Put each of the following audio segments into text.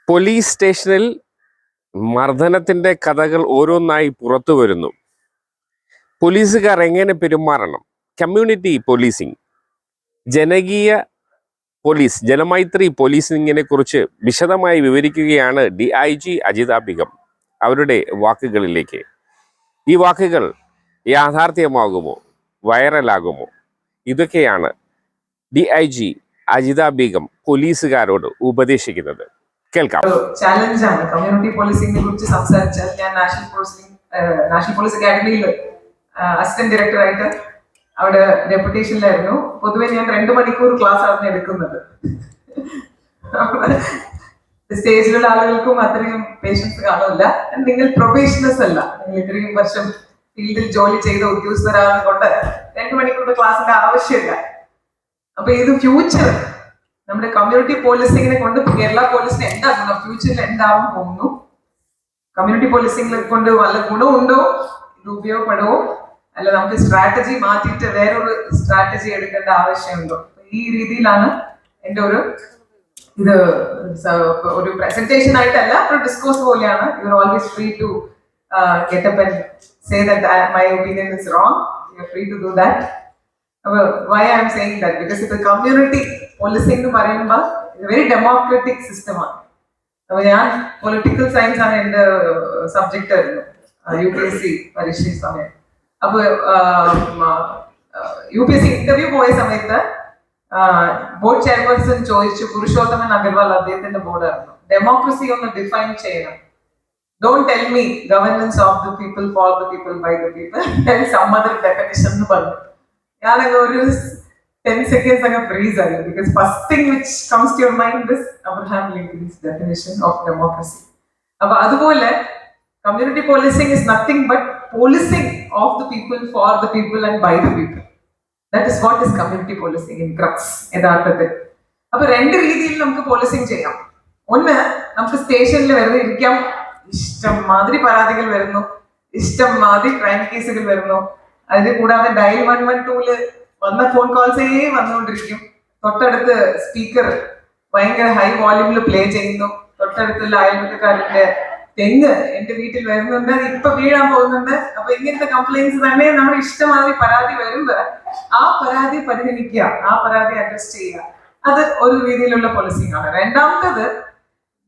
Police സ്റ്റേഷനിൽ മർദ്ദനത്തിന്റെ കഥകൾ ഓരോന്നായി പുറത്തു വരുന്നു. പോലീസുകാർ എങ്ങനെ പെരുമാറണം, കമ്മ്യൂണിറ്റി പോലീസിംഗ്, ജനകീയ പോലീസ്, ജനമൈത്രി പോലീസിങ്ങിനെ കുറിച്ച് വിശദമായി വിവരിക്കുകയാണ് DIG അജിത ബീഗം. അവരുടെ വാക്കുകളിലേക്ക്. ഈ വാക്കുകൾ യാഥാർത്ഥ്യമാകുമോ, വൈറലാകുമോ? ഇതൊക്കെയാണ് DIG അജിത ബീഗം പോലീസുകാരോട് ഉപദേശിക്കുന്നത്. കേൾക്കാം. ചാലഞ്ചാണ് കമ്മ്യൂണിറ്റി പോലീസിംഗിനെ കുറിച്ച് സംസാരിച്ചാൽ. ഞാൻ നാഷണൽ പോലീസ് അക്കാഡമിയിൽ അസിസ്റ്റന്റ് ഡയറക്ടറായിട്ട് അവിടെ ഡെപ്യൂട്ടേഷനിലായിരുന്നു. പൊതുവെ ഞാൻ 2 മണിക്കൂർ ക്ലാസ് ആണ് എടുക്കുന്നത്. സ്റ്റേജിലുള്ള ആളുകൾക്കും അത്രയും പേഷ്യൻസ് കാണില്ല. നിങ്ങൾ പ്രൊഫഷണൽസ് അല്ല, നിങ്ങൾ ഇത്രയും വർഷം ഫീൽഡിൽ ജോലി ചെയ്ത ഉദ്യോഗസ്ഥരാണ് കൊണ്ട് 2 മണിക്കൂർ ക്ലാസ്സിന്റെ ആവശ്യമില്ല. അപ്പൊ ഇത് ഫ്യൂച്ചർ നമ്മുടെ കമ്മ്യൂണിറ്റി പോലീസിങ്ങിനെ കൊണ്ട് കേരള പോലീസിന് എന്താ ഗുണം, ഫ്യൂച്ചറിൽ എന്താവും പോകുന്നു, കമ്മ്യൂണിറ്റി പോലീസിംഗിനെ കൊണ്ട് വല്ല ഗുണമുണ്ടോ, ഇത് ഉപയോഗപ്പെടുമോ, അല്ല നമുക്ക് സ്ട്രാറ്റജി മാറ്റിയിട്ട് വേറൊരു സ്ട്രാറ്റജി എടുക്കേണ്ട ആവശ്യമുണ്ടോ? ഈ രീതിയിലാണ് എൻ്റെ ഇത് ഒരു പ്രസന്റേഷൻ ആയിട്ടല്ല, ഒരു ഡിസ്കോഴ്സ് പോലെയാണ്. You are always free to get up and say that my opinion is wrong. You are free to do that. Why I am saying that? Because the community policing എന്ന് പറയുമ്പോൾ very democratic സിസ്റ്റമാണ്. അപ്പോൾ ഞാൻ political science ആണ് എൻ്റെ subject ആയിരുന്നു UPSC പരീക്ഷ സമയം. അപ്പോൾ UPSC ഇന്റർവ്യൂ പോയ സമയത്ത് ബോർഡ് ചെയർപേഴ്സൺ ചോദിച്ചു, പുരുഷോത്തമൻ അഗർവാൾ അദ്ദേഹത്തിന്റെ ബോർഡായിരുന്നു, ഡെമോക്രസി ഒന്ന് ഡിഫൈൻ ചെയ്യണം. Don't tell me governance of the people, for the people, by the people. Tell some other definition എന്ന് പറഞ്ഞു. ഞാനൊക്കെ ഒരു 10 seconds അങ്ങ് ഫ്രീസ് ആയി. Because first thing which comes to your mind is Abraham Lincoln's definition of democracy. അപ്പൊ അതുപോലെ community policing is nothing but policing of the people, for the people and by the people. That is what is community policing in crux യഥാർത്ഥത്തിൽ. അപ്പൊ 2 രീതിയിൽ നമുക്ക് policing ചെയ്യാം. ഒന്ന്, നമുക്ക് സ്റ്റേഷനിൽ വെറുതെ ഇരിക്കാം, ഇഷ്ടം മാതിരി പരാതികൾ വരുന്നു, ഇഷ്ടം മാതിരി ക്രൈം കേസുകൾ വരുന്നു. അതിന് കൂടാതെ ഡയൽ 112 വന്ന ഫോൺ കോൾസേ വന്നുകൊണ്ടിരിക്കും. തൊട്ടടുത്ത് സ്പീക്കർ ഭയങ്കര ഹൈ വോള്യൂമിൽ പ്ലേ ചെയ്യുന്നു. തൊട്ടടുത്തുള്ള അയൽവക്കക്കാരുടെ തെങ്ങ് എന്റെ വീട്ടിൽ വരുന്നുണ്ട്, അത് ഇപ്പൊ വീഴാൻ പോകുന്നുണ്ട്. അപ്പൊ ഇങ്ങനത്തെ കംപ്ലൈന്റ്സ് തന്നെ നമ്മുടെ ഇഷ്ടമാതിരി പരാതി വരുമ്പോൾ ആ പരാതി പരിഗണിക്കുക, ആ പരാതി അഡ്രസ് ചെയ്യുക. അത് ഒരു രീതിയിലുള്ള പോലീസിംഗ് ആണ്. രണ്ടാമത്തത്,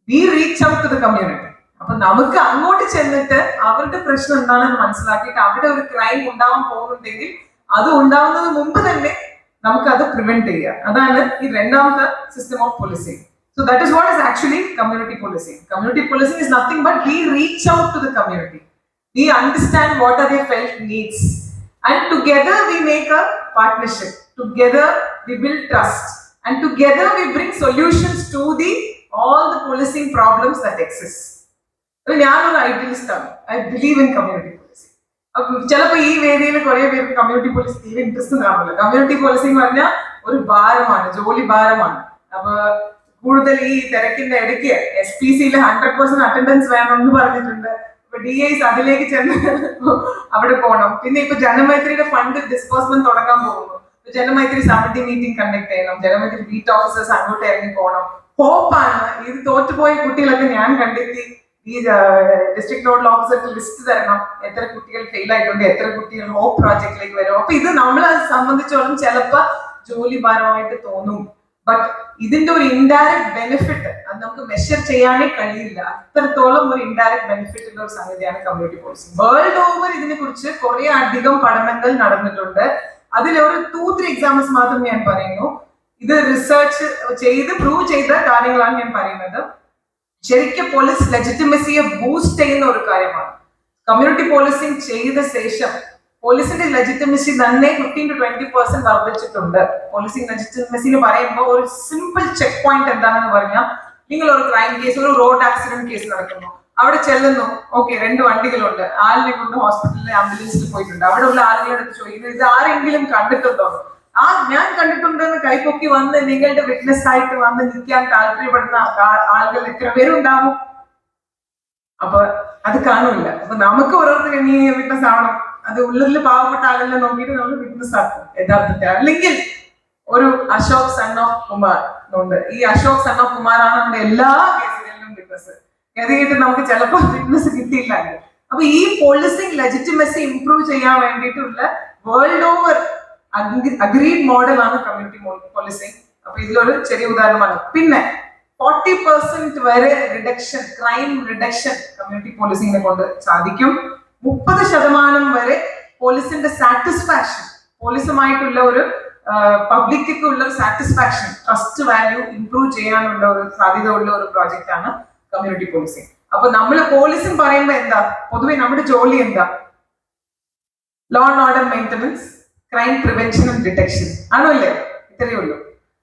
we reach out to the community. അപ്പൊ നമുക്ക് അങ്ങോട്ട് ചെന്നിട്ട് അവരുടെ പ്രശ്നം എന്താണെന്ന് മനസ്സിലാക്കിയിട്ട് അവിടെ ഒരു ക്രൈം ഉണ്ടാവാൻ പോകുന്നുണ്ടെങ്കിൽ അത് ഉണ്ടാവുന്നതിന് മുമ്പ് തന്നെ നമുക്ക് അത് പ്രിവെന്റ് ചെയ്യുക. അതാണ് ഈ രണ്ടാമത്തെ system of policing. So that is what is actually community policing. Community policing is nothing but we reach out to the community. We understand what are their felt needs, and together we make a partnership. Together we build trust, and together we bring solutions to all the policing problems that exist. ഞാനൊരു idealist ആണ്. I believe in community policing. ചിലപ്പോ ഈ വേദിയിൽ കുറെ പേർക്ക് community police തീരെ interest കാണില്ല. Community policing പറഞ്ഞാൽ ഒരു ഭാരമാണ്, ജോലി ഭാരമാണ്. അപ്പൊ കൂടുതൽ ഈ തിരക്കിന്റെ ഇടയ്ക്ക് SPCയിൽ 100% അറ്റൻഡൻസ് വേണമെന്ന് പറഞ്ഞിട്ടുണ്ട്. ഇപ്പൊ DIs അതിലേക്ക് ചെന്ന് അവിടെ പോകണം. പിന്നെ ഇപ്പൊ ജനമൈത്രിയുടെ ഫണ്ട് ഡിസ്ബേഴ്സ്മെന്റ് തുടങ്ങാൻ പോകുന്നു. ജനമൈത്രി സമിതി മീറ്റിംഗ് കണ്ടക്ട് ചെയ്യണം, ജനമൈത്രി ബീറ്റ് ഓഫീസേഴ്സ് അങ്ങോട്ട് ഇറങ്ങി പോകണം. ഹോപ്പാണ്. ഇത് തോറ്റുപോയ കുട്ടികളൊക്കെ ഞാൻ കണ്ടെത്തി ഈ ഡിസ്ട്രിക്ട് നോഡൽ ഓഫീസർക്ക് ലിസ്റ്റ് തരണം, എത്ര കുട്ടികൾ ഫെയിൽ ആയിട്ടുണ്ട്, എത്ര കുട്ടികൾ ഹോപ്പ് പ്രോജക്റ്റിലേക്ക് വരും. അപ്പൊ ഇത് നമ്മളെ സംബന്ധിച്ചോളം ചിലപ്പോ ജോലി ഭാരമായിട്ട് തോന്നും. ബട്ട് ഇതിന്റെ ഒരു ഇൻഡയറക്റ്റ് ബെനിഫിറ്റ് അത് നമുക്ക് മെഷർ ചെയ്യാനേ കഴിയില്ല. അത്രത്തോളം ഒരു ഇൻഡയറക്റ്റ് ബെനിഫിറ്റ് ഉള്ള ഒരു സംഗതിയാണ് കമ്മ്യൂണിറ്റി പോലീസിംഗ്. വേൾഡ് ഓവർ ഇതിനെ കുറിച്ച് കുറെ അധികം പഠനങ്ങൾ നടന്നിട്ടുണ്ട്. അതിലൊരു 2-3 എക്സാമ്പിൾസ് മാത്രം ഞാൻ പറയുന്നു. ഇത് റിസർച്ച് ചെയ്ത് പ്രൂവ് ചെയ്ത കാര്യങ്ങളാണ് ഞാൻ പറയുന്നത്. ശരിക്കും പോലീസ് ലെജിറ്റിമസിയെ ബൂസ്റ്റ് ചെയ്യുന്ന ഒരു കാര്യമാണ്. കമ്മ്യൂണിറ്റി പോലീസിംഗ് ചെയ്ത ശേഷം പോലീസിന്റെ ലെജിറ്റിമസി തന്നെ 15-20% വർദ്ധിച്ചിട്ടുണ്ട്. പോലീസിംഗ് ലെജിറ്റിമസി എന്ന് പറയുമ്പോൾ ഒരു സിമ്പിൾ ചെക്ക് പോയിന്റ് എന്താണെന്ന് പറഞ്ഞാൽ, നിങ്ങൾ ഒരു ക്രൈം കേസ്, ഒരു റോഡ് ആക്സിഡന്റ് കേസ് നടക്കുന്നു, അവിടെ ചെല്ലുന്നു. ഓക്കെ, 2 വണ്ടികളുണ്ട്, ആളിനെ കൊണ്ട് ഹോസ്പിറ്റലിൽ ആംബുലൻസിൽ പോയിട്ടുണ്ട്. അവിടെ ഉള്ള ആളുകളുടെ അടുത്ത് ചോദിക്കുന്നത്, ഇത് ആരെങ്കിലും കണ്ടിട്ടുണ്ടോ? ഞാൻ കണ്ടിട്ടുണ്ടെന്ന് കൈപ്പൊക്കി വന്ന് നിങ്ങളുടെ വിറ്റ്നസ് ആയിട്ട് വന്ന് നിൽക്കാൻ താല്പര്യപ്പെടുന്ന ആളുകൾ എത്ര പേരുണ്ടാവും? അപ്പൊ അത് കാണൂല. അപ്പൊ നമുക്ക് ഓരോരുത്തരും നീ വിറ്റ്നസ് ആവണം, അത് ഉള്ളിൽ പാവപ്പെട്ട ആളുകളെ നോക്കിയിട്ട് നമ്മൾ വിറ്റ്നസ് ആക്കും യഥാർത്ഥത്തിൽ. അല്ലെങ്കിൽ ഒരു അശോക് സൺ ഓഫ് കുമാർ ഉണ്ട്. ഈ അശോക് സൺ ഓഫ് കുമാറാണ് നമ്മുടെ എല്ലാ കേസുകളിലും വിറ്റ്നസ് ഫിറ്റ്നസ് ഗതികെട്ട് നമുക്ക് ചിലപ്പോൾ ഫിറ്റ്നസ് കിട്ടിയില്ല. അപ്പൊ ഈ പോളിസിംഗ് ലെജിറ്റിമസി ഇംപ്രൂവ് ചെയ്യാൻ വേണ്ടിയിട്ടുള്ള വേൾഡ് ഓവർ അഗ്രീഡ് മോഡലാണ് കമ്മ്യൂണിറ്റി പോളിസിംഗ്. അപ്പൊ ഇതിലൊരു ചെറിയ ഉദാഹരണമാണ്. പിന്നെ 40% വരെ റിഡക്ഷൻ, ക്രൈം റിഡക്ഷൻ കമ്മ്യൂണിറ്റി പോലീസിംഗിനെ കൊണ്ട് സാധിക്കും. 30% വരെ പോലീസിന്റെ സാറ്റിസ്ഫാക്ഷൻ, പോലീസുമായിട്ടുള്ള ഒരു പബ്ലിക്ക് ഉള്ള ഒരു സാറ്റിസ്ഫാക്ഷൻ, ട്രസ്റ്റ് വാല്യൂ ഇംപ്രൂവ് ചെയ്യാനുള്ള ഒരു സാധ്യത ഉള്ള ഒരു പ്രോജക്റ്റ് ആണ് കമ്മ്യൂണിറ്റി പോലീസിംഗ്. അപ്പൊ നമ്മൾ പോലീസിംഗ് പറയുമ്പോൾ എന്താ, പൊതുവെ നമ്മുടെ ജോലി എന്താ? Law and order maintenance, crime prevention and detection ആണോ അല്ലേ? ഇത്രയേ ഉള്ളൂ.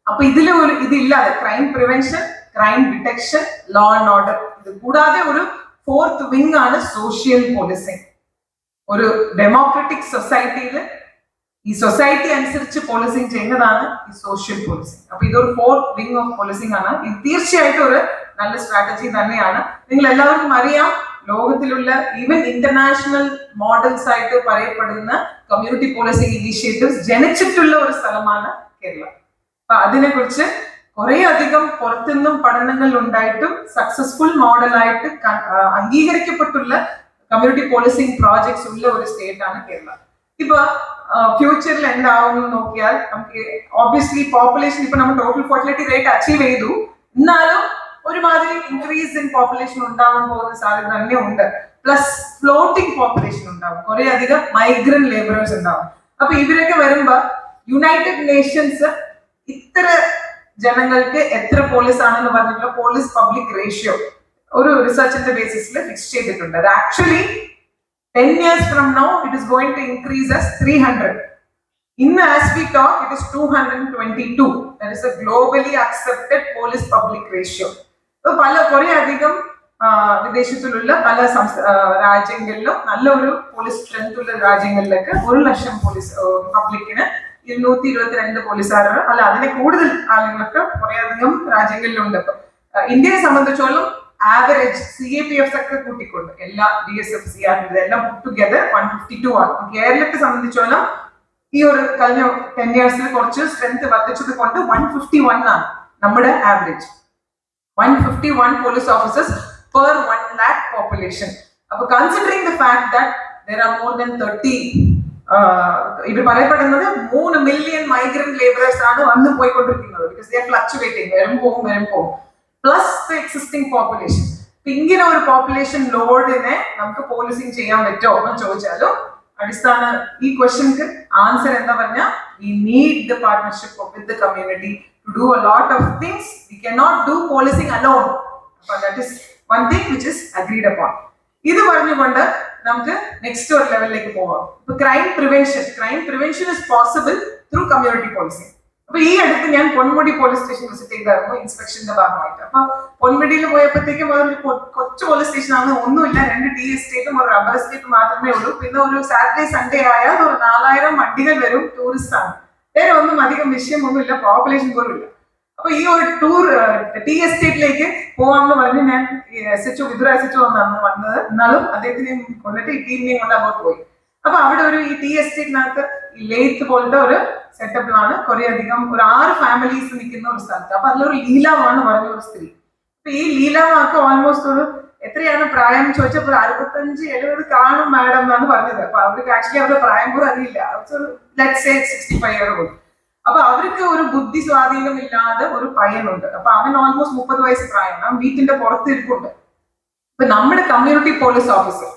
അപ്പൊ ഇതില്ലാതെ crime prevention, crime detection, law and order, ഇത് കൂടാതെ ഒരു 4th വിങ് ആണ് സോഷ്യൽ പോലീസിംഗ്. ഒരു ഡെമോക്രാറ്റിക് സൊസൈറ്റിയിൽ ഈ സൊസൈറ്റി അനുസരിച്ച് പോലീസിംഗ് ചെയ്യുന്നതാണ് ഈ സോഷ്യൽ പോലീസിംഗ്. അപ്പൊ ഇതൊരു 4th വിങ് ഓഫ് പോലീസിംഗ് ആണ്. ഇത് തീർച്ചയായിട്ടും ഒരു നല്ല സ്ട്രാറ്റജി തന്നെയാണ്. നിങ്ങൾ എല്ലാവർക്കും അറിയാം, ലോകത്തിലുള്ള ഈവൻ ഇന്റർനാഷണൽ മോഡൽസ് ആയിട്ട് പറയപ്പെടുന്ന കമ്മ്യൂണിറ്റി പോലീസിംഗ് ഇനീഷ്യേറ്റീവ്സ് ജനിച്ചിട്ടുള്ള ഒരു സ്ഥലമാണ് കേരളം. അപ്പൊ അതിനെ കുറിച്ച് കുറെ അധികം പുറത്തുനിന്നും പഠനങ്ങൾ ഉണ്ടായിട്ടും സക്സസ്ഫുൾ മോഡലായിട്ട് അംഗീകരിക്കപ്പെട്ടുള്ള കമ്മ്യൂണിറ്റി പോലീസിംഗ് പ്രോജക്ട്സ് ഉള്ള ഒരു സ്റ്റേറ്റ് ആണ് കേരളം. ഇപ്പൊ ഫ്യൂച്ചറിൽ എന്താവും നോക്കിയാൽ നമുക്ക് ഓബ്വിയസ്ലി പോപ്പുലേഷൻ, ഇപ്പൊ നമ്മൾ ടോട്ടൽ ഫെർട്ടിലിറ്റി റേറ്റ് അച്ചീവ് ചെയ്തു, എന്നാലും ഒരുമാതിരി ഇൻക്രീസ് ഇൻ പോപ്പുലേഷൻ ഉണ്ടാവാൻ പോകുന്ന സാധ്യത തന്നെ ഉണ്ട്. പ്ലസ് ഫ്ലോട്ടിംഗ് പോപ്പുലേഷൻ ഉണ്ടാവും, കുറെ അധികം മൈഗ്രന്റ് ലേബറേഴ്സ് ഉണ്ടാവും. അപ്പൊ ഇവരൊക്കെ വരുമ്പോ യുണൈറ്റഡ് നേഷൻസ് ഇത്ര ജനങ്ങൾക്ക് എത്ര പോലീസ് ആണെന്ന് പറഞ്ഞിട്ടുള്ള പോലീസ് പബ്ലിക് റേഷ്യോ ഒരു റിസർച്ചിന്റെ ബേസിസിൽ ഫിക്സ് ചെയ്തിട്ടുണ്ട്. അത് actually 10 years from now it is going to increase as 300. As we talk, it is 222. That is a globally accepted police public ratio. പല കുറെ അധികം വിദേശത്തിലുള്ള പല രാജ്യങ്ങളിലും നല്ലൊരു പോലീസ് സ്ട്രെങ്ത് ഉള്ള രാജ്യങ്ങളിലേക്ക് 1 ലക്ഷം പോലീസ് പബ്ലിക്കിന് 222 പോലീസുകാർ അല്ല അതിനെ കൂടുതൽ ആളുകൾക്ക് കുറെ അധികം രാജ്യങ്ങളിലുണ്ട്. ഇന്ത്യയെ സംബന്ധിച്ചോളം ആവറേജ് CAPF ഒക്കെ കൂട്ടിക്കൊണ്ട് എല്ലാ DSF CR ഇതെല്ലാം ടുഗദർ 152 ആണ്. കേരളത്തെ സംബന്ധിച്ചോളം ഈ ഒരു കഴിഞ്ഞ 10 years കുറച്ച് സ്ട്രെങ്ത് വർദ്ധിച്ചത് കൊണ്ട് 151 ആണ് നമ്മുടെ average. 151 police officers per 1 lakh population. അപ്പൊ considering the fact that there are more than 30 ഇവർ പറയപ്പെടുന്നത് 3 million മൈഗ്രന്റ് ലേബറേഴ്സ് ആണ് വന്നു പോയിക്കൊണ്ടിരിക്കുന്നത്. ബിക്കോസ് ദേ ആർ ഫ്ലക്ച്വേറ്റിംഗ്, വരും പോകും. Plus the existing population. ഇങ്ങനെ ഒരു പോപ്പുലേഷൻ ലോഡിനെ നമുക്ക് പോലീസിംഗ് ചെയ്യാൻ പറ്റുമോ എന്ന് ചോദിച്ചാലും അടിസ്ഥാന ഈ ക്വസ്റ്റ്യൻക്ക് ആൻസർ എന്താ പറഞ്ഞാൽ we need the partnership with the community to do a lot of things. We cannot do policing alone. But that is one thing which is agreed upon. ഇത് പറഞ്ഞുകൊണ്ട് നമുക്ക് നെക്സ്റ്റ് ഒരു ലെവലിലേക്ക് പോവാം. ഇപ്പൊ crime prevention is possible through community policing. അപ്പൊ ഈ അടുത്ത് ഞാൻ പൊന്മുടി പോലീസ് സ്റ്റേഷൻ വിസിറ്റ് ചെയ്തായിരുന്നു ഇൻസ്പെക്ഷന്റെ ഭാഗമായിട്ട്. അപ്പൊ പൊന്മുടിയിൽ പോയപ്പോഴത്തേക്കും അതൊരു കൊച്ചു പോലീസ് സ്റ്റേഷൻ ആണ്, ഒന്നുമില്ല, 2 ടീ എസ്റ്റേറ്റും ഒരു റബ്ബർ എസ്റ്റേറ്റ് മാത്രമേ ഉള്ളൂ. പിന്നെ ഒരു സാറ്റർഡേ സൺഡേ ആയാൽ ഒരു 4000 വണ്ടികൾ വരും, ടൂറിസ്റ്റ് ആണ്. വേറെ ഒന്നും അധികം വിഷയമൊന്നുമില്ല, പോപ്പുലേഷൻ പോലും ഇല്ല. അപ്പൊ ഈ ഒരു ടീ എസ്റ്റേറ്റിലേക്ക് പോവാമെന്ന് പറഞ്ഞ് ഞാൻ വിദുര SHO എന്നാണ് വന്നത്. എന്നാലും അദ്ദേഹത്തിനെയും കൊണ്ടിട്ട് ഈ ടീമിനെയും കൊണ്ട് അങ്ങോട്ട് പോയി. അപ്പൊ അവിടെ ഒരു ഈ ടീ എസ്റ്റേറ്റിനകത്ത് ലേത്ത് പോലത്തെ ഒരു സെറ്റപ്പിലാണ് കുറെ അധികം ഒരു 6 ഫാമിലീസ് നിൽക്കുന്ന ഒരു സ്ഥലത്ത്. അപ്പൊ അതിലൊരു ലീലാമാണ് പറഞ്ഞ ഒരു സ്ത്രീ. അപ്പൊ ഈ ലീലാമാക്ക് ഓൾമോസ്റ്റ് ഒരു എത്രയാണ് പ്രായം ചോദിച്ചപ്പോൾ 65-70 കാണും മാഡം എന്നാണ് പറഞ്ഞത്. അപ്പൊ അവർക്ക് ആക്ച്വലി അവരുടെ പ്രായം പോലും അറിയില്ല. 65 year old. അപ്പൊ അവർക്ക് ഒരു ബുദ്ധി സ്വാധീനം ഇല്ലാതെ ഒരു പയ്യനുണ്ട്. അപ്പൊ അവൻ ഓൾമോസ്റ്റ് 30 വയസ്സ് പ്രായം, അവൻ വീട്ടിന്റെ പുറത്ത് ഇരിപ്പുണ്ട്. അപ്പൊ നമ്മുടെ കമ്മ്യൂണിറ്റി പോലീസ് ഓഫീസർ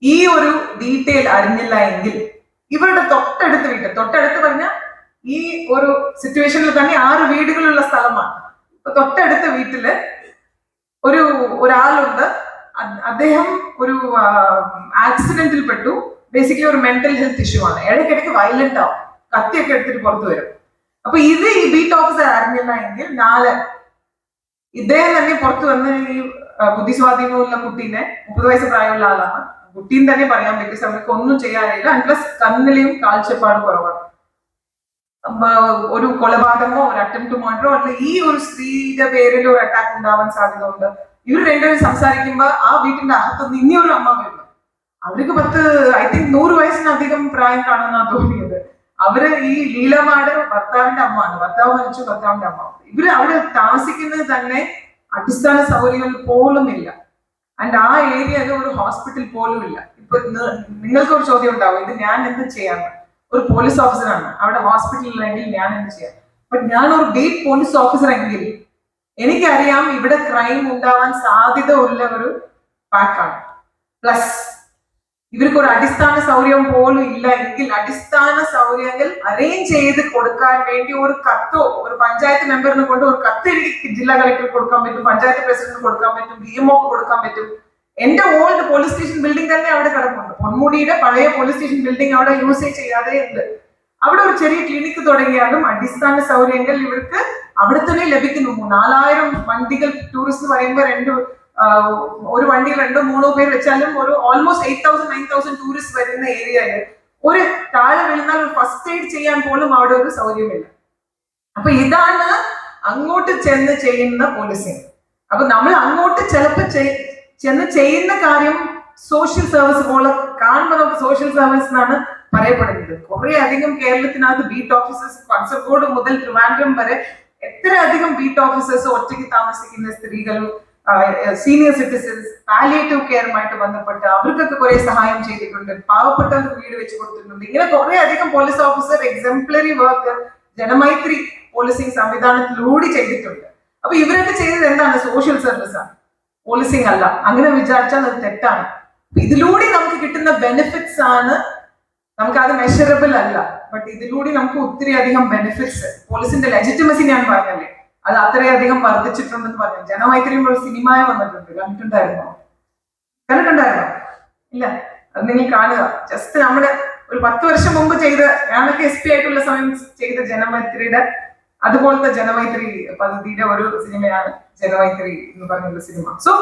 ഈ ഒരു ഡീറ്റെയിൽ അറിഞ്ഞില്ല എങ്കിൽ ഇവരുടെ തൊട്ടടുത്ത് പറഞ്ഞ ഈ ഒരു സിറ്റുവേഷനിൽ തന്നെ 6 വീടുകളുള്ള സ്ഥലമാണ്. ഇപ്പൊ തൊട്ടടുത്ത വീട്ടില് ഒരാളുണ്ട്, അദ്ദേഹം ഒരു ആക്സിഡന്റിൽ പെട്ടു. ബേസിക്കലി ഒരു മെന്റൽ ഹെൽത്ത് ഇഷ്യൂ ആണ്, ഇടയ്ക്കിടയ്ക്ക് വയലന്റ് ആവും, കത്തിയൊക്കെ എടുത്തിട്ട് പുറത്തു വരും. അപ്പൊ ഇത് ഈ ബീറ്റ് ഓഫീസർ അറിഞ്ഞില്ല എങ്കിൽ നാളെ ഇദ്ദേഹം തന്നെ പുറത്തു വന്ന് ഈ ബുദ്ധിസ്വാധീനമുള്ള കുട്ടീനെ, 30 വയസ്സ് പ്രായമുള്ള ആളാണ്, കുട്ടീന്ന് തന്നെ പറയാൻ പറ്റും, അവർക്ക് ഒന്നും ചെയ്യാനില്ല. പ്ലസ് കണ്ണിലെയും കാഴ്ചപ്പാട് കുറവാണ്. ഒരു കൊലപാതകമോ ഒരു അറ്റംപ്റ്റ് മർഡറോ അല്ല ഈ ഒരു സ്ത്രീയുടെ പേരിൽ ഒരു അറ്റാക്ക് ഉണ്ടാവാൻ സാധ്യത ഉണ്ട്. ഇവർ രണ്ടുപേരും സംസാരിക്കുമ്പോ ആ വീട്ടിന്റെ അകത്തുനിന്ന് ഇനി ഒരു അമ്മ വരുന്നു. അവർക്ക് 100 വയസ്സിനധികം പ്രായം കാണുന്നാണ് തോന്നിയത്. അവര് ഈ ലീലമാട് ഭർത്താവിന്റെ അമ്മയാണ്, ഭർത്താവ് മരിച്ചു, ഭർത്താവിന്റെ അമ്മ. ഇവര് അവിടെ താമസിക്കുന്നത് തന്നെ അടിസ്ഥാന സൗകര്യങ്ങൾ പോലും ഇല്ല. ആൻഡ് ആ ഏരിയയിൽ ഒരു ഹോസ്പിറ്റൽ പോലും ഇല്ല. ഇപ്പൊ നിങ്ങൾക്ക് ഒരു ചോദ്യം ഉണ്ടാവും, ഇത് ഞാൻ എന്ത് ചെയ്യാന്ന്? ഒരു പോലീസ് ഓഫീസറാണ്, അവിടെ ഹോസ്പിറ്റൽ ഇല്ലെങ്കിൽ ഞാൻ എന്ത് ചെയ്യാം? ബട്ട് ഞാൻ ഒരു ബീറ്റ് പോലീസ് ഓഫീസർ എങ്കിൽ എനിക്കറിയാം ഇവിടെ ക്രൈം ഉണ്ടാവാൻ സാധ്യത ഉള്ള ഒരു പാക്കാണ്. പ്ലസ് ഇവർക്ക് ഒരു അടിസ്ഥാന സൗകര്യം പോലും ഇല്ല എങ്കിൽ അടിസ്ഥാന സൗകര്യങ്ങൾ അറേഞ്ച് ചെയ്ത് കൊടുക്കാൻ വേണ്ടി ഒരു കത്തോ, ഒരു പഞ്ചായത്ത് മെമ്പറിനെ കൊണ്ട് ഒരു കത്ത് എനിക്ക് ജില്ലാ കളക്ടർ കൊടുക്കാൻ പറ്റും, പഞ്ചായത്ത് പ്രസിഡന്റിന് കൊടുക്കാൻ പറ്റും, DMO കൊടുക്കാൻ പറ്റും. എന്റെ ഓൾഡ് പോലീസ് സ്റ്റേഷൻ ബിൽഡിംഗ് തന്നെ അവിടെ കിടപ്പുണ്ട്. പൊന്മുടിയുടെ പഴയ പോലീസ് സ്റ്റേഷൻ ബിൽഡിംഗ് അവിടെ യൂസ് ചെയ്യാതെ ഉണ്ട്. അവിടെ ഒരു ചെറിയ ക്ലിനിക്ക് തുടങ്ങിയാലും അടിസ്ഥാന സൗകര്യങ്ങൾ ഇവർക്ക് അവിടെ തന്നെ ലഭിക്കുന്നു. 4000 വണ്ടികൾ ടൂറിസ്റ്റ് പറയുമ്പോൾ ഒരു വണ്ടി 2-3 പേര് വെച്ചാലും ഒരു ഓൾമോസ്റ്റ് 8,000-9,000 ടൂറിസ്റ്റ് വരുന്ന ഏരിയയിൽ ഒരു താഴെ വീഴുന്നാൽ ഒരു ഫസ്റ്റ് എയ്ഡ് ചെയ്യാൻ പോലും അവിടെ ഒരു സൗകര്യമില്ല. അപ്പൊ ഇതാണ് അങ്ങോട്ട് ചെന്ന് ചെയ്യുന്ന പോലീസിങ്. അപ്പൊ നമ്മൾ അങ്ങോട്ട് ചിലപ്പോൾ ചെന്ന് ചെയ്യുന്ന കാര്യം സോഷ്യൽ സർവീസ് പോലെ കാണുമ്പോൾ നമുക്ക് സോഷ്യൽ സർവീസ് എന്നാണ് പറയപ്പെടുന്നത്. കുറെ അധികം കേരളത്തിനകത്ത് ബീറ്റ് ഓഫീസേഴ്സ്, കാസർഗോഡ് മുതൽ ട്രിവാൻഡ്രം വരെ എത്ര അധികം ബീറ്റ് ഓഫീസേഴ്സ് ഒറ്റയ്ക്ക് താമസിക്കുന്ന സ്ത്രീകളും സീനിയർ സിറ്റിസൺസ് പാലിയേറ്റീവ് കെയറുമായിട്ട് ബന്ധപ്പെട്ട് അവർക്കൊക്കെ കുറെ സഹായം ചെയ്തിട്ടുണ്ട്. പാവപ്പെട്ടവർക്ക് വീട് വെച്ച് കൊടുത്തിട്ടുണ്ട്. ഇങ്ങനെ കുറെ അധികം police officer exemplary work Janamaithri policing സംവിധാനത്തിലൂടെ ചെയ്തിട്ടുണ്ട്. അപ്പൊ ഇവരൊക്കെ ചെയ്തത് എന്താണ്? സോഷ്യൽ സർവീസ് ആണ്, പോലീസിംഗ് അല്ല. അങ്ങനെ വിചാരിച്ചാൽ അത് തെറ്റാണ്. ഇതിലൂടെ നമുക്ക് കിട്ടുന്ന ബെനിഫിറ്റ്സ് ആണ്, നമുക്ക് അത് മെഷറബിൾ അല്ല. ബട്ട് ഇതിലൂടെ നമുക്ക് ഒത്തിരി അധികം ബെനിഫിറ്റ്സ്, പോലീസിന്റെ ലെജിറ്റിമസി ഞാൻ പറഞ്ഞല്ലേ, അത് അത്രയധികം വർദ്ധിച്ചിട്ടുണ്ടെന്ന് പറഞ്ഞു. ജനമൈത്രി ഒരു സിനിമ വന്നിട്ടുണ്ട്, കണ്ടിട്ടുണ്ടായിരുന്നോ? ഇല്ല, അത് നിങ്ങൾ കാണുക. ജസ്റ്റ് നമ്മുടെ ഒരു 10 വർഷം മുമ്പ് ചെയ്ത, ഞാനൊക്കെ SP ആയിട്ടുള്ള സമയം ചെയ്ത ജനമൈത്രിയുടെ അതുപോലത്തെ ജനമൈത്രി പദ്ധതിയുടെ ഒരു സിനിമയാണ് ജനമൈത്രി എന്ന് പറഞ്ഞുള്ള സിനിമ. സോ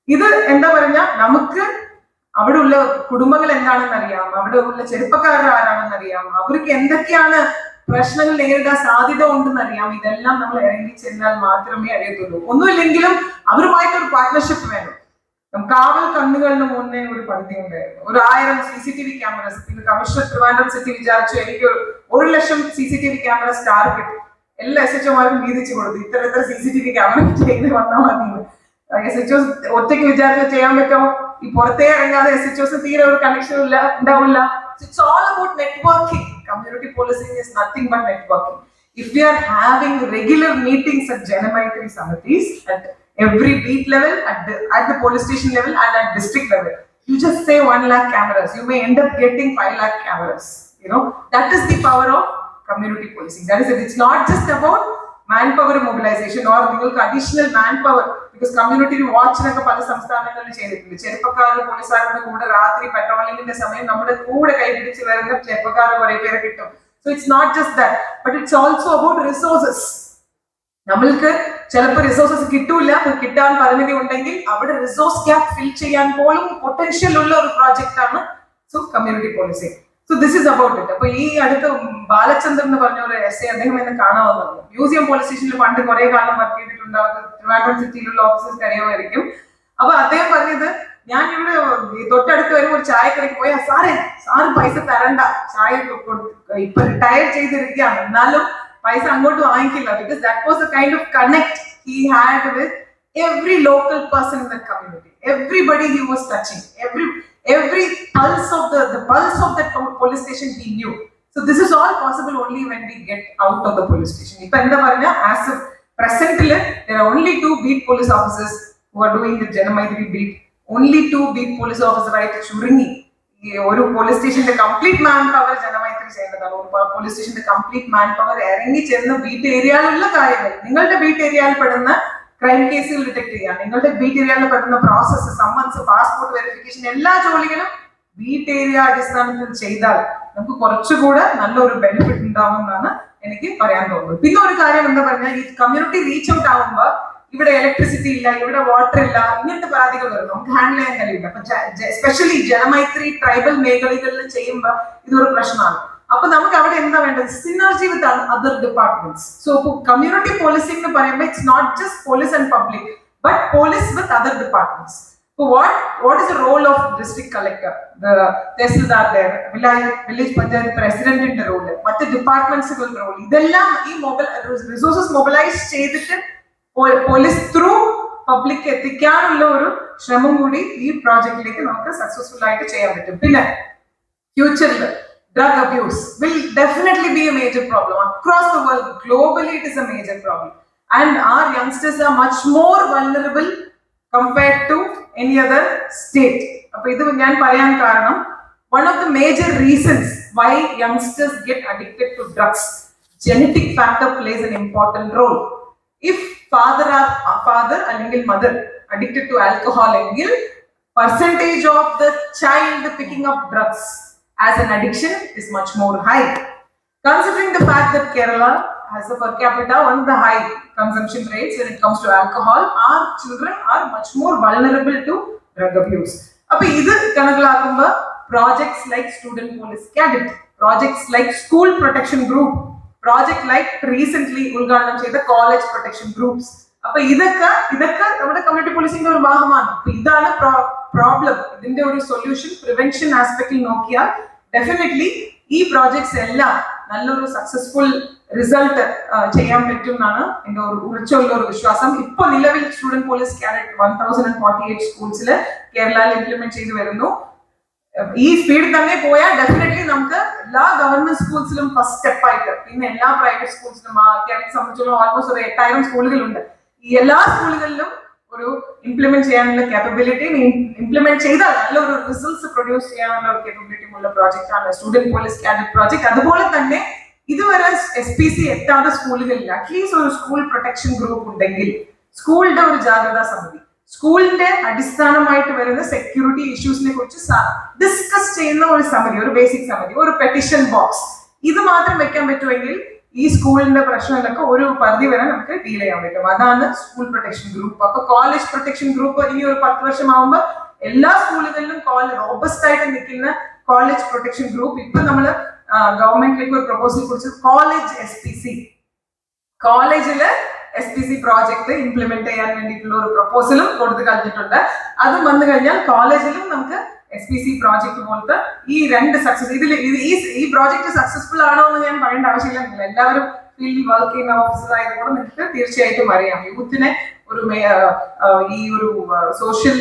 ഇത് എന്താ പറഞ്ഞ, നമുക്ക് അവിടെ ഉള്ള കുടുംബങ്ങൾ എന്താണെന്ന് അറിയാം, അവിടെ ഉള്ള ചെറുപ്പക്കാർ ആരാണെന്ന് അറിയാം, അവർക്ക് എന്തൊക്കെയാണ് പ്രശ്നങ്ങൾ നേരിടാൻ സാധ്യത ഉണ്ടെന്ന് അറിയാം. ഇതെല്ലാം നമ്മൾ ഇറങ്ങി ചെന്നാൽ മാത്രമേ അറിയത്തുള്ളൂ. ഒന്നുമില്ലെങ്കിലും അവരുമായിട്ടൊരു പാർട്ട്ണർഷിപ്പ് വേണം. കാവൽ കണ്ണുകളിന് മുന്നേ ഒരു പദ്ധതി ഉണ്ടായിരുന്നു, ഒരു 1000 CCTV ക്യാമറസ്. പിന്നെ കമ്മീഷണർ ട്രിവാൻഡ്രം സിറ്റി വിചാരിച്ചു എനിക്ക് 1,00,000 CCTV ക്യാമറസ് ടാർഗറ്റ് എല്ലാ SHOമാർക്കും വീതിച്ചു കൊടുത്തു. ഇത്ര CCTV ക്യാമറ ചെയ്ത് വന്നാൽ മതി. SHOs ഒറ്റയ്ക്ക് വിചാരിച്ചാൽ ചെയ്യാൻ പറ്റുമോ? ഈ പുറത്തേ ഇറങ്ങാതെ SHOs തീരെ ഒരു കണക്ഷൻ ഉണ്ടാവില്ല. It's all about networking. Community policing is nothing but networking. If we are having regular meetings at Janamaitri Samitis at every beat level, at the police station level and at district level, you just say 1 lakh cameras, you may end up getting 5 lakh cameras. You know, that is the power of community policing. That is it. It's not just about manpower mobilization or additional manpower, because community watch എന്നൊക്കെ പല സംസ്ഥാനങ്ങളിൽ ചെയ്തിട്ടുണ്ട്. ചെറുപ്പക്കാർ പോലീസുകാരുടെ കൂടെ രാത്രി പെട്രോളിംഗിന്റെ സമയം നമ്മുടെ കൂടെ കൈപിടിച്ച് വരുന്ന ചെറുപ്പക്കാർ കുറെ പേരെ കിട്ടും. So it's not just that, but it's also about resources. നമ്മൾക്ക് ചിലപ്പോൾ റിസോഴ്സസ് കിട്ടൂല, കിട്ടാൻ പരിമിതി ഉണ്ടെങ്കിൽ അവിടെ റിസോഴ്സ് ഗ്യാപ്പ് ഫിൽ ചെയ്യാൻ പോലും പൊട്ടൻഷ്യൽ ഉള്ള ഒരു പ്രോജക്റ്റ് ആണ് community policing. So this is about it. അപ്പൊ ഈ അടുത്ത് ബാലചന്ദ്രൻ എന്ന് പറഞ്ഞ ഒരു essay അദ്ദേഹം എന്നെ കാണാൻ വന്നു. മ്യൂസിയം പോലീസ് സ്റ്റേഷനിൽ പണ്ട് കുറെ കാലം വർക്ക് ചെയ്തിട്ടുണ്ടാവും, ട്രിവാൻഡ്രം സിറ്റിയിലുള്ള ഓഫീസേഴ്സ് അറിയാമായിരിക്കും. അപ്പൊ അദ്ദേഹം പറഞ്ഞത്, ഞാൻ ഇവിടെ തൊട്ടടുത്ത് വരുമ്പോൾ ഒരു ചായക്കടയ്ക്ക് പോയാ സാറ് പൈസ തരണ്ട, ചായ ഇപ്പൊ റിട്ടയർ ചെയ്തിരിക്കുകയാണ്, എന്നാലും പൈസ അങ്ങോട്ട് വാങ്ങിക്കില്ല. Because that was the kind of connect he had with every local person in the community. Everybody he was touching, every pulse of the pulse of that police station he knew. So this is all possible only when we get out of the police station. Ipo endha parna, as of presently there are only 2 beat police officers who are doing the Janamaitri beat. Only 2 beat police officers right Churingi. ഒരു police സ്റ്റേഷന്റെ complete man power Janamaithri ചെയ്യുന്നതാണ്. ഒരു police സ്റ്റേഷന്റെ complete man power ഇറങ്ങി ചെന്ന് beat ഏരിയയിലുള്ള കാര്യങ്ങൾ, നിങ്ങളുടെ ബീറ്റ് ഏരിയയിൽ പെടുന്ന ക്രൈം കേസുകൾ ഡിറ്റക്ട് ചെയ്യാം, നിങ്ങളുടെ ബീറ്റ് ഏരിയയിൽ പെടുന്ന പ്രോസസ്സ്, സമ്മൻസ്, പാസ്പോർട്ട് വെരിഫിക്കേഷൻ, എല്ലാ ജോലികളും ബീറ്റ് ഏരിയ അടിസ്ഥാനത്തിൽ ചെയ്താൽ നമുക്ക് കുറച്ചുകൂടെ നല്ലൊരു ബെനിഫിറ്റ് ഉണ്ടാവും എന്നാണ് എനിക്ക് പറയാൻ തോന്നുന്നത്. പിന്നെ ഒരു കാര്യം എന്താ പറഞ്ഞാൽ, ഈ കമ്മ്യൂണിറ്റി റീച്ച് ഔട്ട് ആവുമ്പോ ഇവിടെ ഇലക്ട്രിസിറ്റി ഇല്ല, ഇവിടെ വാട്ടർ ഇല്ല, ഇങ്ങനത്തെ പരാതികൾ വരും, നമുക്ക് ഹാൻഡിൽ ചെയ്യാൻ കഴിയില്ല. അപ്പൊ എസ്പെഷ്യലി ജനമൈത്രി ട്രൈബൽ മേഖലകളിൽ ചെയ്യുമ്പോൾ ഇതൊരു പ്രശ്നമാണ്. അപ്പൊ നമുക്ക് അവിടെ എന്താ വേണ്ടത്? Synergy with other departments. So community policing എന്ന് പറയുമ്പോൾ it's not just police and public, but police with other departments. What is the role of district collector, the tehsildar there, village panchayat president in the role, matte departments role, idellam ee resources mobilize ചെയ്തിട്ട് police through public എത്തിക്കാനുള്ള ഒരു ശ്രമം കൂടി ഈ പ്രോജക്റ്റിലേക്ക് നമുക്ക് successful ആയിട്ട് ചെയ്യാൻ പറ്റും. പിന്നെ ഫ്യൂച്ചറിൽ drug abuse will definitely be a major problem across the world. Globally it is a major problem, and our youngsters are much more vulnerable compared to any other state. appo idu njan parayan karanam, one of the major reasons why youngsters get addicted to drugs, genetic factor plays an important role. If father or mother addicted to alcohol, engil percentage of the child picking up drugs as an addiction is much more high. Considering the fact that Kerala has a per capita one of the high consumption rates when it comes to alcohol, our children are much more vulnerable to drug abuse. Appo idu kanakalakumba projects like student police cadet, projects like school protection group, project like recently ulganam cheyda college protection groups. Appo idakka nammade community policing oru bhagamaanu. Appo idana problem. Idinte oru solution prevention aspect il nokkiya definitely ഈ projects എല്ലാം നല്ലൊരു successful result ചെയ്യാൻ പറ്റും എന്നാണ് എൻ്റെ ഒരു ഉറച്ചുള്ള ഒരു വിശ്വാസം. ഇപ്പൊ നിലവിൽ സ്റ്റുഡന്റ് പോലീസ് കാഡറ്റ് 1048 സ്കൂൾസിൽ കേരളയിൽ ഇംപ്ലിമെന്റ് ചെയ്തു വരുന്നു. ഈ സ്പീഡിൽ തന്നെ പോയാൽ ഡെഫിനറ്റ്ലി നമുക്ക് എല്ലാ ഗവൺമെന്റ് സ്കൂൾസിലും ഫസ്റ്റ് സ്റ്റെപ്പ് ആയിട്ട്, പിന്നെ എല്ലാ പ്രൈവറ്റ് സ്കൂൾസിലും കേരളത്തെ സംബന്ധിച്ചിടത്തോളം ഓൾമോസ്റ്റ് ഒരു 8000 സ്കൂളുകളുണ്ട്. ഈ എല്ലാ സ്കൂളുകളിലും ഒരു ഇംപ്ലിമെന്റ് ചെയ്യാനുള്ള കേപ്പബിലിറ്റി, ഇംപ്ലിമെന്റ് ചെയ്താൽ നല്ലൊരു റിസൾട്ട്സ് പ്രൊഡ്യൂസ് ചെയ്യാനുള്ള ഒരു കേപ്പബിലിറ്റി ഉള്ള പ്രോജക്റ്റ് ആണ് സ്റ്റുഡന്റ് പോലീസ് കാഡറ്റ് പ്രോജക്ട്. അതുപോലെ തന്നെ ഇതുവരെ SPC എത്താത്ത സ്കൂളുകളിൽ അറ്റ്ലീസ്റ്റ് ഒരു സ്കൂൾ പ്രൊട്ടക്ഷൻ ഗ്രൂപ്പ് ഉണ്ടെങ്കിൽ, സ്കൂളിന്റെ ഒരു ജാഗ്രതാ സമിതി, സ്കൂളിന്റെ അടിസ്ഥാനമായിട്ട് വരുന്ന സെക്യൂരിറ്റി ഇഷ്യൂസിനെ കുറിച്ച് ഡിസ്കസ് ചെയ്യുന്ന ഒരു സമിതി, ഒരു ബേസിക് സമിതി, ഒരു പെറ്റിഷൻ ബോക്സ്, ഇത് മാത്രം വെക്കാൻ പറ്റുമെങ്കിൽ ഈ സ്കൂളിന്റെ പ്രശ്നങ്ങളൊക്കെ ഒരു പരിധി വരെ നമുക്ക് ഡീൽ ചെയ്യാൻ പറ്റും. അതാണ് സ്കൂൾ പ്രൊട്ടക്ഷൻ ഗ്രൂപ്പ്. അപ്പൊ കോളേജ് പ്രൊട്ടക്ഷൻ ഗ്രൂപ്പ് ഇനി ഒരു 10 വർഷമാകുമ്പോൾ എല്ലാ സ്കൂളുകളിലും റോബസ്റ്റ് ആയിട്ട് നിൽക്കുന്ന കോളേജ് പ്രൊട്ടക്ഷൻ ഗ്രൂപ്പ്. ഇപ്പൊ നമ്മള് ഗവൺമെന്റിലേക്ക് ഒരു പ്രപ്പോസൽ കുറിച്ച് കോളേജ് കോളേജില് SPC പ്രോജക്ട് ഇംപ്ലിമെന്റ് ചെയ്യാൻ വേണ്ടിയിട്ടുള്ള ഒരു പ്രപ്പോസലും കൊടുത്തു കഴിഞ്ഞിട്ടുണ്ട്. അതും വന്നു കഴിഞ്ഞാൽ കോളേജിലും നമുക്ക് SPC പ്രോജക്ട് പോലത്തെ ഈ രണ്ട് സക്സസ്, ഈ പ്രോജക്ട് സക്സസ്ഫുൾ ആണോ എന്ന് ഞാൻ പറയേണ്ട ആവശ്യമില്ല. നിങ്ങൾ എല്ലാവരും ഫീൽഡിൽ വർക്ക് ചെയ്യുന്ന ഓഫീസർ ആയതുകൊണ്ട് നിങ്ങൾക്ക് തീർച്ചയായിട്ടും അറിയാം, യൂത്തിനെ ഒരു ഈ ഒരു സോഷ്യൽ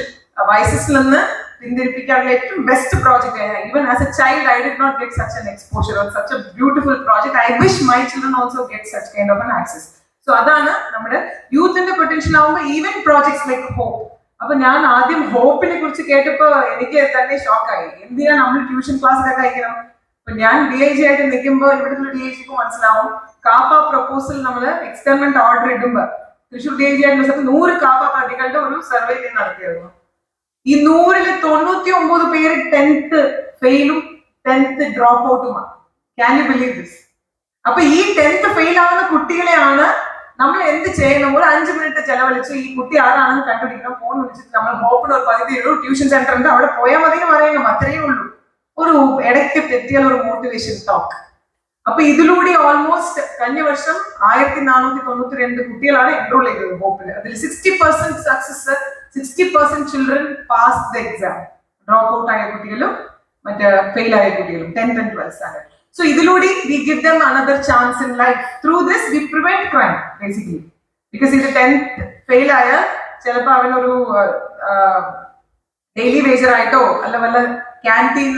വൈസസിൽ നിന്ന് പിന്തിരിപ്പിക്കാനുള്ള ഏറ്റവും best project. Even as a child I did not get such an exposure or such a beautiful project. I wish my children also get such kind of an access. So അതാണ് നമ്മുടെ യൂത്തിന്റെ potential ആവുമ്പോൾ even projects like hope. അപ്പൊ ഞാൻ ആദ്യം ഹോപ്പിനെ കുറിച്ച് കേട്ടപ്പോ എനിക്ക് തന്നെ ഷോക്കായി. എന്തിനാ നമ്മൾ ട്യൂഷൻ ക്ലാസ്സിലൊക്കെ അയക്കണം? അപ്പൊ ഞാൻ DIG ആയിട്ട് നിൽക്കുമ്പോൾ ഇവിടുത്തെ DIGക്ക് മനസ്സിലാവും, കാപ്പ പ്രപ്പോസൽ നമ്മള് എക്സ്റ്റർമെന്റ് ഓർഡർ ഇടുമ്പോ തൃശ്ശൂർ DIG ആയിട്ടുള്ള 100 കാപ്പ പാർട്ടികളുടെ ഒരു സർവേ നടത്തിയായിരുന്നു. ഈ 100ൽ 99 പേര് 10th ഫെയിലും 10th ഡ്രോപ്പ് ഔട്ടുമാണ്. Can you believe this? അപ്പൊ ഈ 10th ഫെയിൽ ആവുന്ന കുട്ടികളെയാണ് നമ്മൾ എന്ത് ചെയ്യണം? ഒരു 5 മിനിറ്റ് ചെലവഴിച്ച് ഈ കുട്ടി ആരാണെന്ന് കണ്ടുപിടിക്കണം. ഫോൺ വിളിച്ചിട്ട് നമ്മൾ ഹോപ്പിന് ഒരു പകുതി ട്യൂഷൻ സെന്റർ ഉണ്ട്, അവിടെ പോയാൽ മതി എന്ന് പറയണം. അത്രയേ ഉള്ളൂ. ഒരു ഇടയ്ക്ക് തെറ്റിയാൽ ഒരു മോട്ടിവേഷൻ ടോക്ക്. അപ്പൊ ഇതിലൂടെ ഓൾമോസ്റ്റ് കഴിഞ്ഞ വർഷം 1492 കുട്ടികളാണ് എൻറോൾ ചെയ്തത് ഹോപ്പിൽ. അതിൽ 60% success, 60% children pass the exam. Drop out ആയ കുട്ടികളും മറ്റേ ഫെയിൽ ആയ കുട്ടികളും 10th and 12th standard. So idiludi we give them another chance in life. Through this we prevent crime basically, because if the 10th fail aya chelappo avan oru daily wager aito alla valla canteen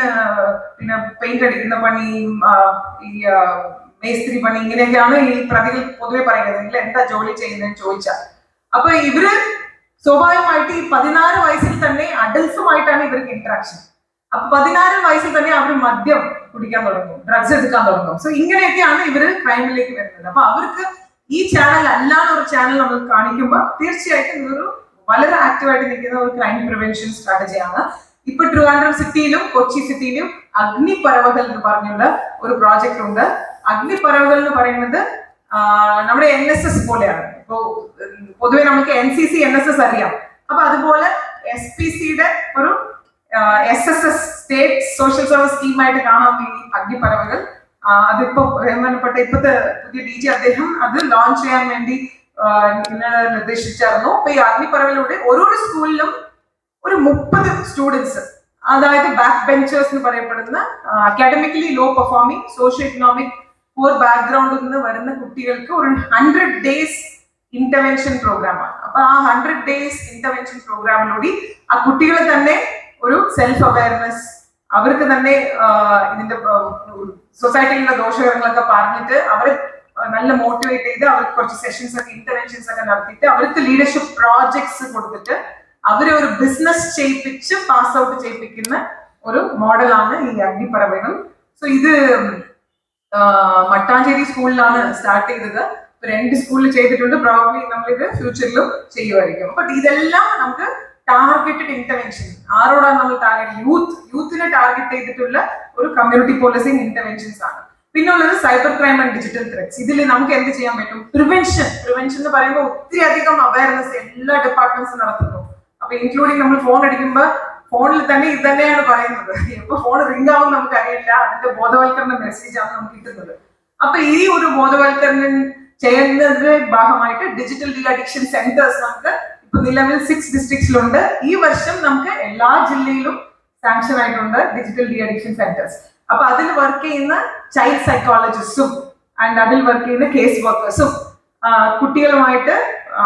pinna paint adikkunna pani ee മേസ്ത്രി പണി ഇങ്ങനെയൊക്കെയാണ് ഈ പ്രതികൾ പൊതുവെ പറയുന്നത്. നിങ്ങൾ എന്താ ജോലി ചെയ്യുന്നതെന്ന് ചോദിച്ചാൽ അപ്പൊ ഇവര് സ്വാഭാവികമായിട്ട് ഈ 16 വയസ്സിൽ തന്നെ അഡൽസുമായിട്ടാണ് ഇവർക്ക് ഇന്ററാക്ഷൻ. അപ്പൊ 16 വയസ്സിൽ തന്നെ അവർ മദ്യം കുടിക്കാൻ തുടങ്ങും, ഡ്രഗ്സ് എടുക്കാൻ തുടങ്ങും. സോ ഇങ്ങനെയൊക്കെയാണ് ഇവര് ക്രൈമിലേക്ക് വരുന്നത്. അപ്പൊ അവർക്ക് ഈ ചാനൽ അല്ലാതെ ഒരു ചാനൽ നമ്മൾ കാണിക്കുമ്പോൾ തീർച്ചയായിട്ടും ഇതൊരു വളരെ ആക്റ്റീവായിട്ട് നിൽക്കുന്ന ഒരു ക്രൈം പ്രിവെൻഷൻ സ്ട്രാറ്റജിയാണ്. ഇപ്പൊ ട്രിവാൻഡ്രം സിറ്റിയിലും കൊച്ചി സിറ്റിയിലും അഗ്നിപർവ്വതൽ എന്ന് പറഞ്ഞുള്ള ഒരു പ്രോജക്റ്റ് ഉണ്ട്. അഗ്നിപർവ്വതൽ എന്ന് പറയുന്നത് നമ്മുടെ NSS പോലെയാണ്. ഇപ്പോ പൊതുവെ നമുക്ക് NCC NSS അറിയാം. അപ്പൊ അതുപോലെ SPCയുടെ ഒരു SSS സ്റ്റേറ്റ് സോഷ്യൽ സർവീസ് സ്കീമായിട്ട് കാണാൻ വേണ്ടി അഗ്നിപർവ്വതൽ അതിപ്പോ ബഹുമാനപ്പെട്ട ഇപ്പോഴത്തെ പുതിയ DG അദ്ദേഹം അത് ലോഞ്ച് ചെയ്യാൻ വേണ്ടി നിർദ്ദേശിച്ചായിരുന്നു. അപ്പൊ ഈ അഗ്നിപർവ്വതയിലൂടെ ഓരോ സ്കൂളിലും ഒരു 30 സ്റ്റുഡൻസ്, അതായത് ബാക്ക് ബെഞ്ചേഴ്സ് എന്ന് പറയപ്പെടുന്ന academically low performing socio economic poor ബാക്ക്ഗ്രൗണ്ടിൽ നിന്ന് വരുന്ന കുട്ടികൾക്ക് ഒരു 100 days ഇന്റർവെൻഷൻ പ്രോഗ്രാമാണ്. അപ്പൊ ആ 100 days ഇന്റർവെൻഷൻ പ്രോഗ്രാമിലൂടെ ആ കുട്ടികളെ തന്നെ ഒരു സെൽഫ് അവയർനെസ്, അവർക്ക് തന്നെ ഇതിന്റെ സൊസൈറ്റിയിലുള്ള ദോഷകരങ്ങളൊക്കെ പറഞ്ഞിട്ട് അവരെ നല്ല മോട്ടിവേറ്റ് ചെയ്ത് അവർക്ക് കുറച്ച് സെഷൻസ് ഒക്കെ ഇന്റർവെൻഷൻസ് ഒക്കെ നടത്തിയിട്ട് അവർക്ക് ലീഡർഷിപ്പ് പ്രോജക്ട്സ് കൊടുത്തിട്ട് അവരെ ഒരു ബിസിനസ് ചെയ്യിപ്പിച്ച് പാസ് ഔട്ട് ചെയ്യിപ്പിക്കുന്ന ഒരു മോഡലാണ് ഈ അഗ്നിപ്പറവകൾ. സോ ഇത് മട്ടാഞ്ചേരി സ്കൂളിലാണ് സ്റ്റാർട്ട് ചെയ്തത്. 2 സ്കൂളിൽ ചെയ്തിട്ടുണ്ട്. പ്രോബ്ലി നമ്മളിത് ഫ്യൂച്ചറിലും ചെയ്യുമായിരിക്കും. അപ്പൊ ഇതെല്ലാം നമുക്ക് ടാർഗറ്റഡ് ഇന്റർവെൻഷൻ. ആരോടാണ് നമ്മൾ ടാർഗറ്റ്? യൂത്തിനെ ടാർഗറ്റ് ചെയ്തിട്ടുള്ള ഒരു കമ്മ്യൂണിറ്റി പോലീസിംഗ് ഇന്റർവെൻഷൻസ് ആണ്. പിന്നെ ഉള്ളത് cyber crime and digital threats. ഇതിൽ നമുക്ക് എന്ത് ചെയ്യാൻ പറ്റും? പ്രിവെൻഷൻ എന്ന് പറയുമ്പോൾ ഒത്തിരി അധികം അവയർനെസ് എല്ലാ ഡിപ്പാർട്ട്മെന്റ്സും നടത്തുന്നു. അപ്പൊ ഇൻക്ലൂഡിങ് നമ്മൾ ഫോൺ അടിക്കുമ്പോൾ ഫോണിൽ തന്നെ ഇത് തന്നെയാണ് പറയുന്നത്. എപ്പോ ഫോൺ റിംഗ് ആവും നമുക്ക് അറിയില്ല. അതിന്റെ ബോധവൽക്കരണ മെസ്സേജ് ആണ് നമുക്ക് കിട്ടുന്നത്. അപ്പൊ ഈ ഒരു ബോധവൽക്കരണം ചെയ്യുന്നതിന്റെ ഭാഗമായിട്ട് ഡിജിറ്റൽ ഡി അഡിക്ഷൻ സെന്റേഴ്സ് നമുക്ക് ഇപ്പൊ നിലവിൽ 6 ഡിസ്ട്രിക്ട്സിലുണ്ട്. ഈ വർഷം നമുക്ക് എല്ലാ ജില്ലയിലും സാങ്ഷൻ ആയിട്ടുണ്ട് ഡിജിറ്റൽ ഡി അഡിക്ഷൻ സെന്റേഴ്സ്. അപ്പൊ അതിൽ വർക്ക് ചെയ്യുന്ന ചൈൽഡ് സൈക്കോളജിസ്റ്റും ആൻഡ് അതിൽ വർക്ക് ചെയ്യുന്ന കേസ് വർക്കേഴ്സും കുട്ടികളുമായിട്ട്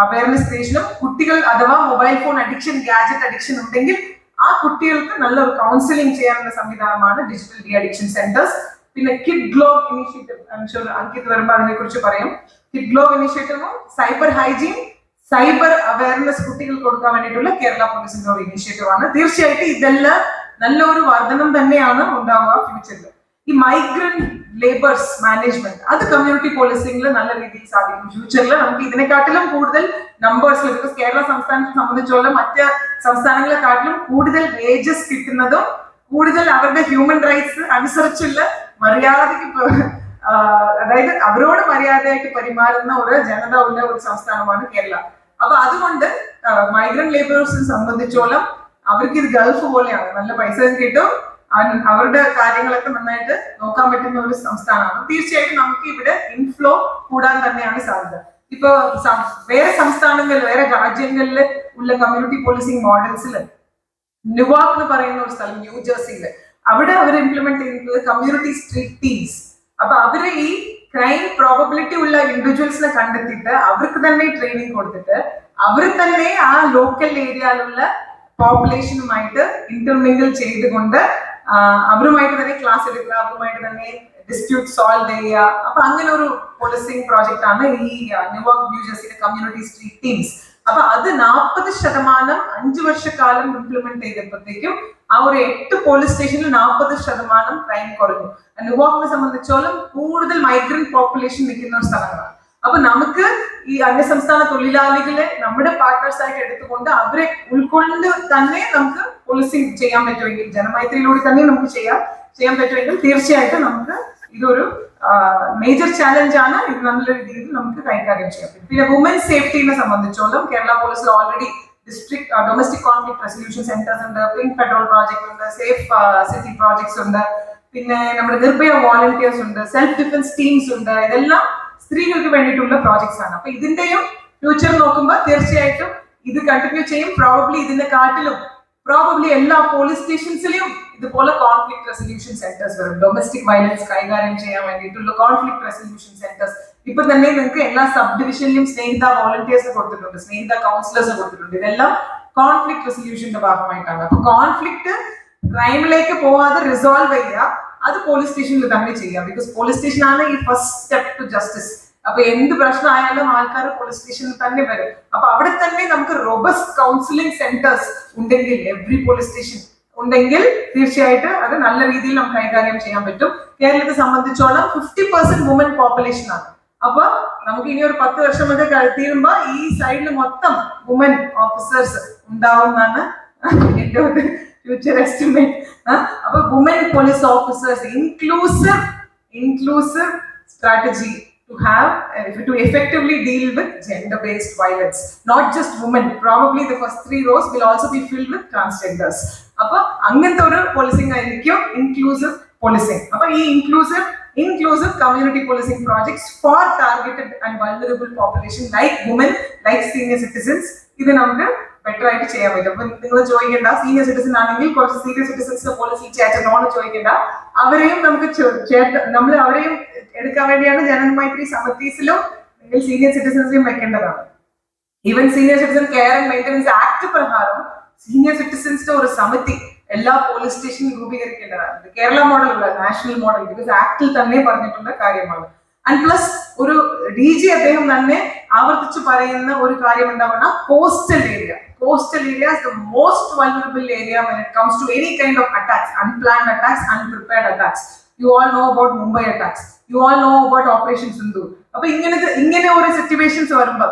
അവയർനെസ് ക്രിയേഷനും, കുട്ടികൾ അഥവാ mobile phone addiction, gadget addiction ഉണ്ടെങ്കിൽ ആ കുട്ടികൾക്ക് നല്ലൊരു കൗൺസിലിംഗ് ചെയ്യാനുള്ള സംവിധാനമാണ് ഡിജിറ്റൽ ഡി അഡിക്ഷൻ സെന്റേഴ്സ്. പിന്നെ കിഡ് ഗ്ലോവ് ഇനിഷ്യേറ്റീവ്, അങ്കിത് വരുമ്പോൾ അതിനെ കുറിച്ച് പറയും. കിഡ് ഗ്ലോവ് ഇനിഷ്യേറ്റീവും സൈബർ ഹൈജീൻ, സൈബർ അവയർനെസ് കുട്ടികൾ കൊടുക്കാൻ വേണ്ടിയിട്ടുള്ള കേരള പോലീസിന്റെ ഒരു ഇനിഷ്യേറ്റീവ് ആണ്. തീർച്ചയായിട്ടും ഇതെല്ലാം നല്ലൊരു വർധനം തന്നെയാണ് ഉണ്ടാവുക ഫ്യൂച്ചറിൽ. ഈ മൈഗ്രന്റ് ലേബേഴ്സ് മാനേജ്മെന്റ് അത് കമ്മ്യൂണിറ്റി പോലീസിംഗിൽ നല്ല രീതിയിൽ സാധിക്കും. ഫ്യൂച്ചറിൽ നമുക്ക് ഇതിനെക്കാട്ടിലും കൂടുതൽ നമ്പേഴ്സിൽ, ബിക്കോസ് കേരള സംസ്ഥാനത്തെ സംബന്ധിച്ചോളം മറ്റ് സംസ്ഥാനങ്ങളെക്കാട്ടിലും കൂടുതൽ വേജസ് കിട്ടുന്നതും കൂടുതൽ അവരുടെ ഹ്യൂമൻ റൈറ്റ്സ് അനുസരിച്ചുള്ള മര്യാദയ്ക്ക് അതായത് അവരോട് മര്യാദയായിട്ട് പെരുമാറുന്ന ഒരു ജനത ഉള്ള ഒരു സംസ്ഥാനമാണ് കേരള. അപ്പൊ അതുകൊണ്ട് മൈഗ്രന്റ് ലേബേഴ്സിനെ സംബന്ധിച്ചോളം അവർക്ക് ഇത് ഗൾഫ് പോലെയാണ്. നല്ല പൈസ കിട്ടും, അവരുടെ കാര്യങ്ങളൊക്കെ നന്നായിട്ട് നോക്കാൻ പറ്റുന്ന ഒരു സംസ്ഥാനമാണ്. തീർച്ചയായിട്ടും നമുക്ക് ഇവിടെ ഇൻഫ്ലോ കൂടാൻ തന്നെയാണ് സാധ്യത. ഇപ്പൊ വേറെ സംസ്ഥാനങ്ങളിൽ, വേറെ രാജ്യങ്ങളിൽ ഉള്ള കമ്മ്യൂണിറ്റി പോലീസിംഗ് മോഡൽസിൽ ന്യൂവാർക്ക് എന്ന് പറയുന്ന ഒരു സ്ഥലം ന്യൂജേഴ്സിയില്, അവിടെ അവർ ഇംപ്ലിമെന്റ് ചെയ്യുന്നത് കമ്മ്യൂണിറ്റി സ്ട്രീറ്റ് ടീംസ്. അപ്പൊ അവര് ഈ ക്രൈം പ്രോബബിലിറ്റി ഉള്ള ഇൻഡിവിജ്വൽസിനെ കണ്ടെത്തിയിട്ട് അവർക്ക് തന്നെ ട്രെയിനിങ് കൊടുത്തിട്ട് അവർ തന്നെ ആ ലോക്കൽ ഏരിയയിലുള്ള പോപ്പുലേഷനുമായിട്ട് ഇന്റർമിംഗിൾ ചെയ്തുകൊണ്ട് അവരുമായിട്ട് തന്നെ ക്ലാസ് എടുക്കുക, അവരുമായിട്ട് തന്നെ ഡിസ്പ്യൂട്ട് സോൾവ് ചെയ്യുക. അപ്പൊ അങ്ങനെ ഒരു പോലീസിംഗ് പ്രോജക്റ്റ് ആണ് ഈ ന്യൂയോർക്ക് ന്യൂജേഴ്സിയിലെ കമ്മ്യൂണിറ്റി സ്ട്രീറ്റ് ടീംസ്. അപ്പൊ അത് 40% 5 വർഷക്കാലം ഇംപ്ലിമെന്റ് ചെയ്തപ്പോഴത്തേക്കും ആ ഒരു 8 പോലീസ് സ്റ്റേഷനിൽ 40% ക്രൈം കുറഞ്ഞു. ന്യൂയോർക്കിനെ സംബന്ധിച്ചോളം കൂടുതൽ മൈഗ്രന്റ് പോപ്പുലേഷൻ നിൽക്കുന്ന ഒരു സ്ഥലങ്ങളാണ്. അപ്പൊ നമുക്ക് ഈ അന്യസംസ്ഥാന തൊഴിലാളികളെ നമ്മുടെ പാർട്ട്നേഴ്സ് ആയിട്ട് എടുത്തുകൊണ്ട് അവരെ ഉൾക്കൊണ്ട് തന്നെ നമുക്ക് പോലീസിംഗ് ചെയ്യാൻ പറ്റുമെങ്കിൽ, ജനമൈത്രിയിലൂടെ തന്നെ നമുക്ക് ചെയ്യാൻ പറ്റുമെങ്കിൽ തീർച്ചയായിട്ടും നമുക്ക് ഇതൊരു മേജർ ചാലഞ്ച് ആണ്. ഇത് നല്ല രീതിയിൽ നമുക്ക് കൈകാര്യം ചെയ്യാൻ പറ്റും. പിന്നെ വുമൻ സേഫ്റ്റിനെ സംബന്ധിച്ചോളം കേരള പോലീസിൽ already district domestic conflict resolution centres ഉണ്ട്, പിങ്ക് പെട്രോൾ പ്രോജക്ട് ഉണ്ട്, സേഫ് സിറ്റി പ്രോജക്ട്സ് ഉണ്ട്, പിന്നെ നമ്മുടെ നിർഭയ വോളണ്ടിയേഴ്സ് ഉണ്ട്, സെൽഫ് ഡിഫൻസ് ടീംസ് ഉണ്ട്. ഇതെല്ലാം സ്ത്രീകൾക്ക് വേണ്ടിയിട്ടുള്ള പ്രോജക്ട്സ് ആണ്. അപ്പൊ ഇതിന്റെയും ഫ്യൂച്ചർ നോക്കുമ്പോൾ തീർച്ചയായിട്ടും ഇത് കണ്ടിന്യൂ ചെയ്യും. പ്രോബബ്ലി എല്ലാ പോലീസ് സ്റ്റേഷൻസിലും ഇതുപോലെ കോൺഫ്ലിക്ട് റെസൊല്യൂഷൻ സെന്റേഴ്സ് വരും. ഡൊമസ്റ്റിക് വയലൻസ് കൈകാര്യം ചെയ്യാൻ വേണ്ടിയിട്ടുള്ള കോൺഫ്ലിക്ട് റെസൊല്യൂഷൻ സെന്റേഴ്സ് ഇപ്പൊ തന്നെ നിങ്ങൾക്ക് എല്ലാ സബ് ഡിവിഷനിലും സ്നേഹിത വോളണ്ടിയേഴ്സ് കൊടുത്തിട്ടുണ്ട്, സ്നേഹിത കൗൺസിലേഴ്സ് കൊടുത്തിട്ടുണ്ട്. ഇതെല്ലാം കോൺഫ്ലിക്ട് റെസൊല്യൂഷന്റെ ഭാഗമായിട്ടാണ്. അപ്പൊ കോൺഫ്ലിക്ട് ക്രൈമിലേക്ക് പോവാതെ റിസോൾവ് ചെയ്യുക, അത് പോലീസ് സ്റ്റേഷനിൽ തന്നെ ചെയ്യാം. ബിക്കോസ് പോലീസ് സ്റ്റേഷൻ ആണ് ഈ ഫസ്റ്റ് സ്റ്റെപ്പ് ടു ജസ്റ്റിസ്. അപ്പൊ എന്ത് പ്രശ്നം ആയാലും ആൾക്കാർ പോലീസ് സ്റ്റേഷനിൽ തന്നെ വരും. അപ്പൊ അവിടെ തന്നെ നമുക്ക് റോബസ്റ്റ് കൗൺസിലിംഗ് സെന്റേഴ്സ് ഉണ്ടെങ്കിൽ, എവറി പോലീസ് സ്റ്റേഷൻ ഉണ്ടെങ്കിൽ തീർച്ചയായിട്ടും അത് നല്ല രീതിയിൽ നമുക്ക് കൈകാര്യം ചെയ്യാൻ പറ്റും. കേരളത്തെ സംബന്ധിച്ചോളം 50% വുമൻ പോപ്പുലേഷൻ ആണ്. അപ്പൊ നമുക്ക് ഇനി ഒരു 10 വർഷമൊക്കെ തീരുമ്പോ ഈ സൈഡിൽ മൊത്തം വുമൻ ഓഫീസേഴ്സ് ഉണ്ടാവുമെന്നാണ് എന്റെ ഒരു ഫ്യൂച്ചർ എസ്റ്റിമേറ്റ്. അപ്പൊ woman police officers inclusive strategy to effectively deal with gender-based violence. Not just women. Probably the first 3 rows will also be filled with transgenders. അപ്പൊ അങ്ങനത്തെ ഒരു പോലീസിംഗ് ആയിരിക്കും ഇൻക്ലൂസീവ് പോലീസിംഗ്. അപ്പൊ ഈ inclusive community policing projects for targeted and vulnerable population like women, like senior citizens, ഇത് നമുക്ക് better ആയിട്ട് ചെയ്യാൻ പറ്റും. അപ്പൊ നിങ്ങൾ ചോദിക്കേണ്ട, സീനിയർ സിറ്റിസൺ ആണെങ്കിൽ കുറച്ച് സീനിയർ സിറ്റിസൺസിനെ പോലീസിൽ ചേർന്നോന്ന് ചോദിക്കേണ്ട, അവരെയും നമുക്ക് നമ്മൾ അവരെയും എടുക്കാൻ വേണ്ടിയാണ് ജനമൈത്രി സമിതീസിലും നിങ്ങൾ സീനിയർ സിറ്റിസൺസിലും വെക്കേണ്ടതാണ്. Even senior citizen care and maintenance act പ്രകാരം സീനിയർ സിറ്റിസൻസിന്റെ ഒരു സമിതി എല്ലാ പോലീസ് സ്റ്റേഷനിൽ രൂപീകരിക്കേണ്ടതാണ്. കേരള മോഡൽ അല്ല, നാഷണൽ മോഡൽ, ബിക്കോസ് ആക്ടിൽ തന്നെ പറഞ്ഞിട്ടുള്ള കാര്യമാണ്. ആൻഡ് പ്ലസ് ഒരു DG അദ്ദേഹം തന്നെ ആവർത്തിച്ച് പറയുന്ന ഒരു കാര്യം എന്താ പറഞ്ഞാൽ coastal area. Coastal area is the most vulnerable area when it comes to any kind of attacks, unplanned attacks, unprepared attacks. You all know about Mumbai attacks. You all know about Operation Sindoor. അപ്പൊ ഇങ്ങനെ ഒരു situations വരുമ്പോ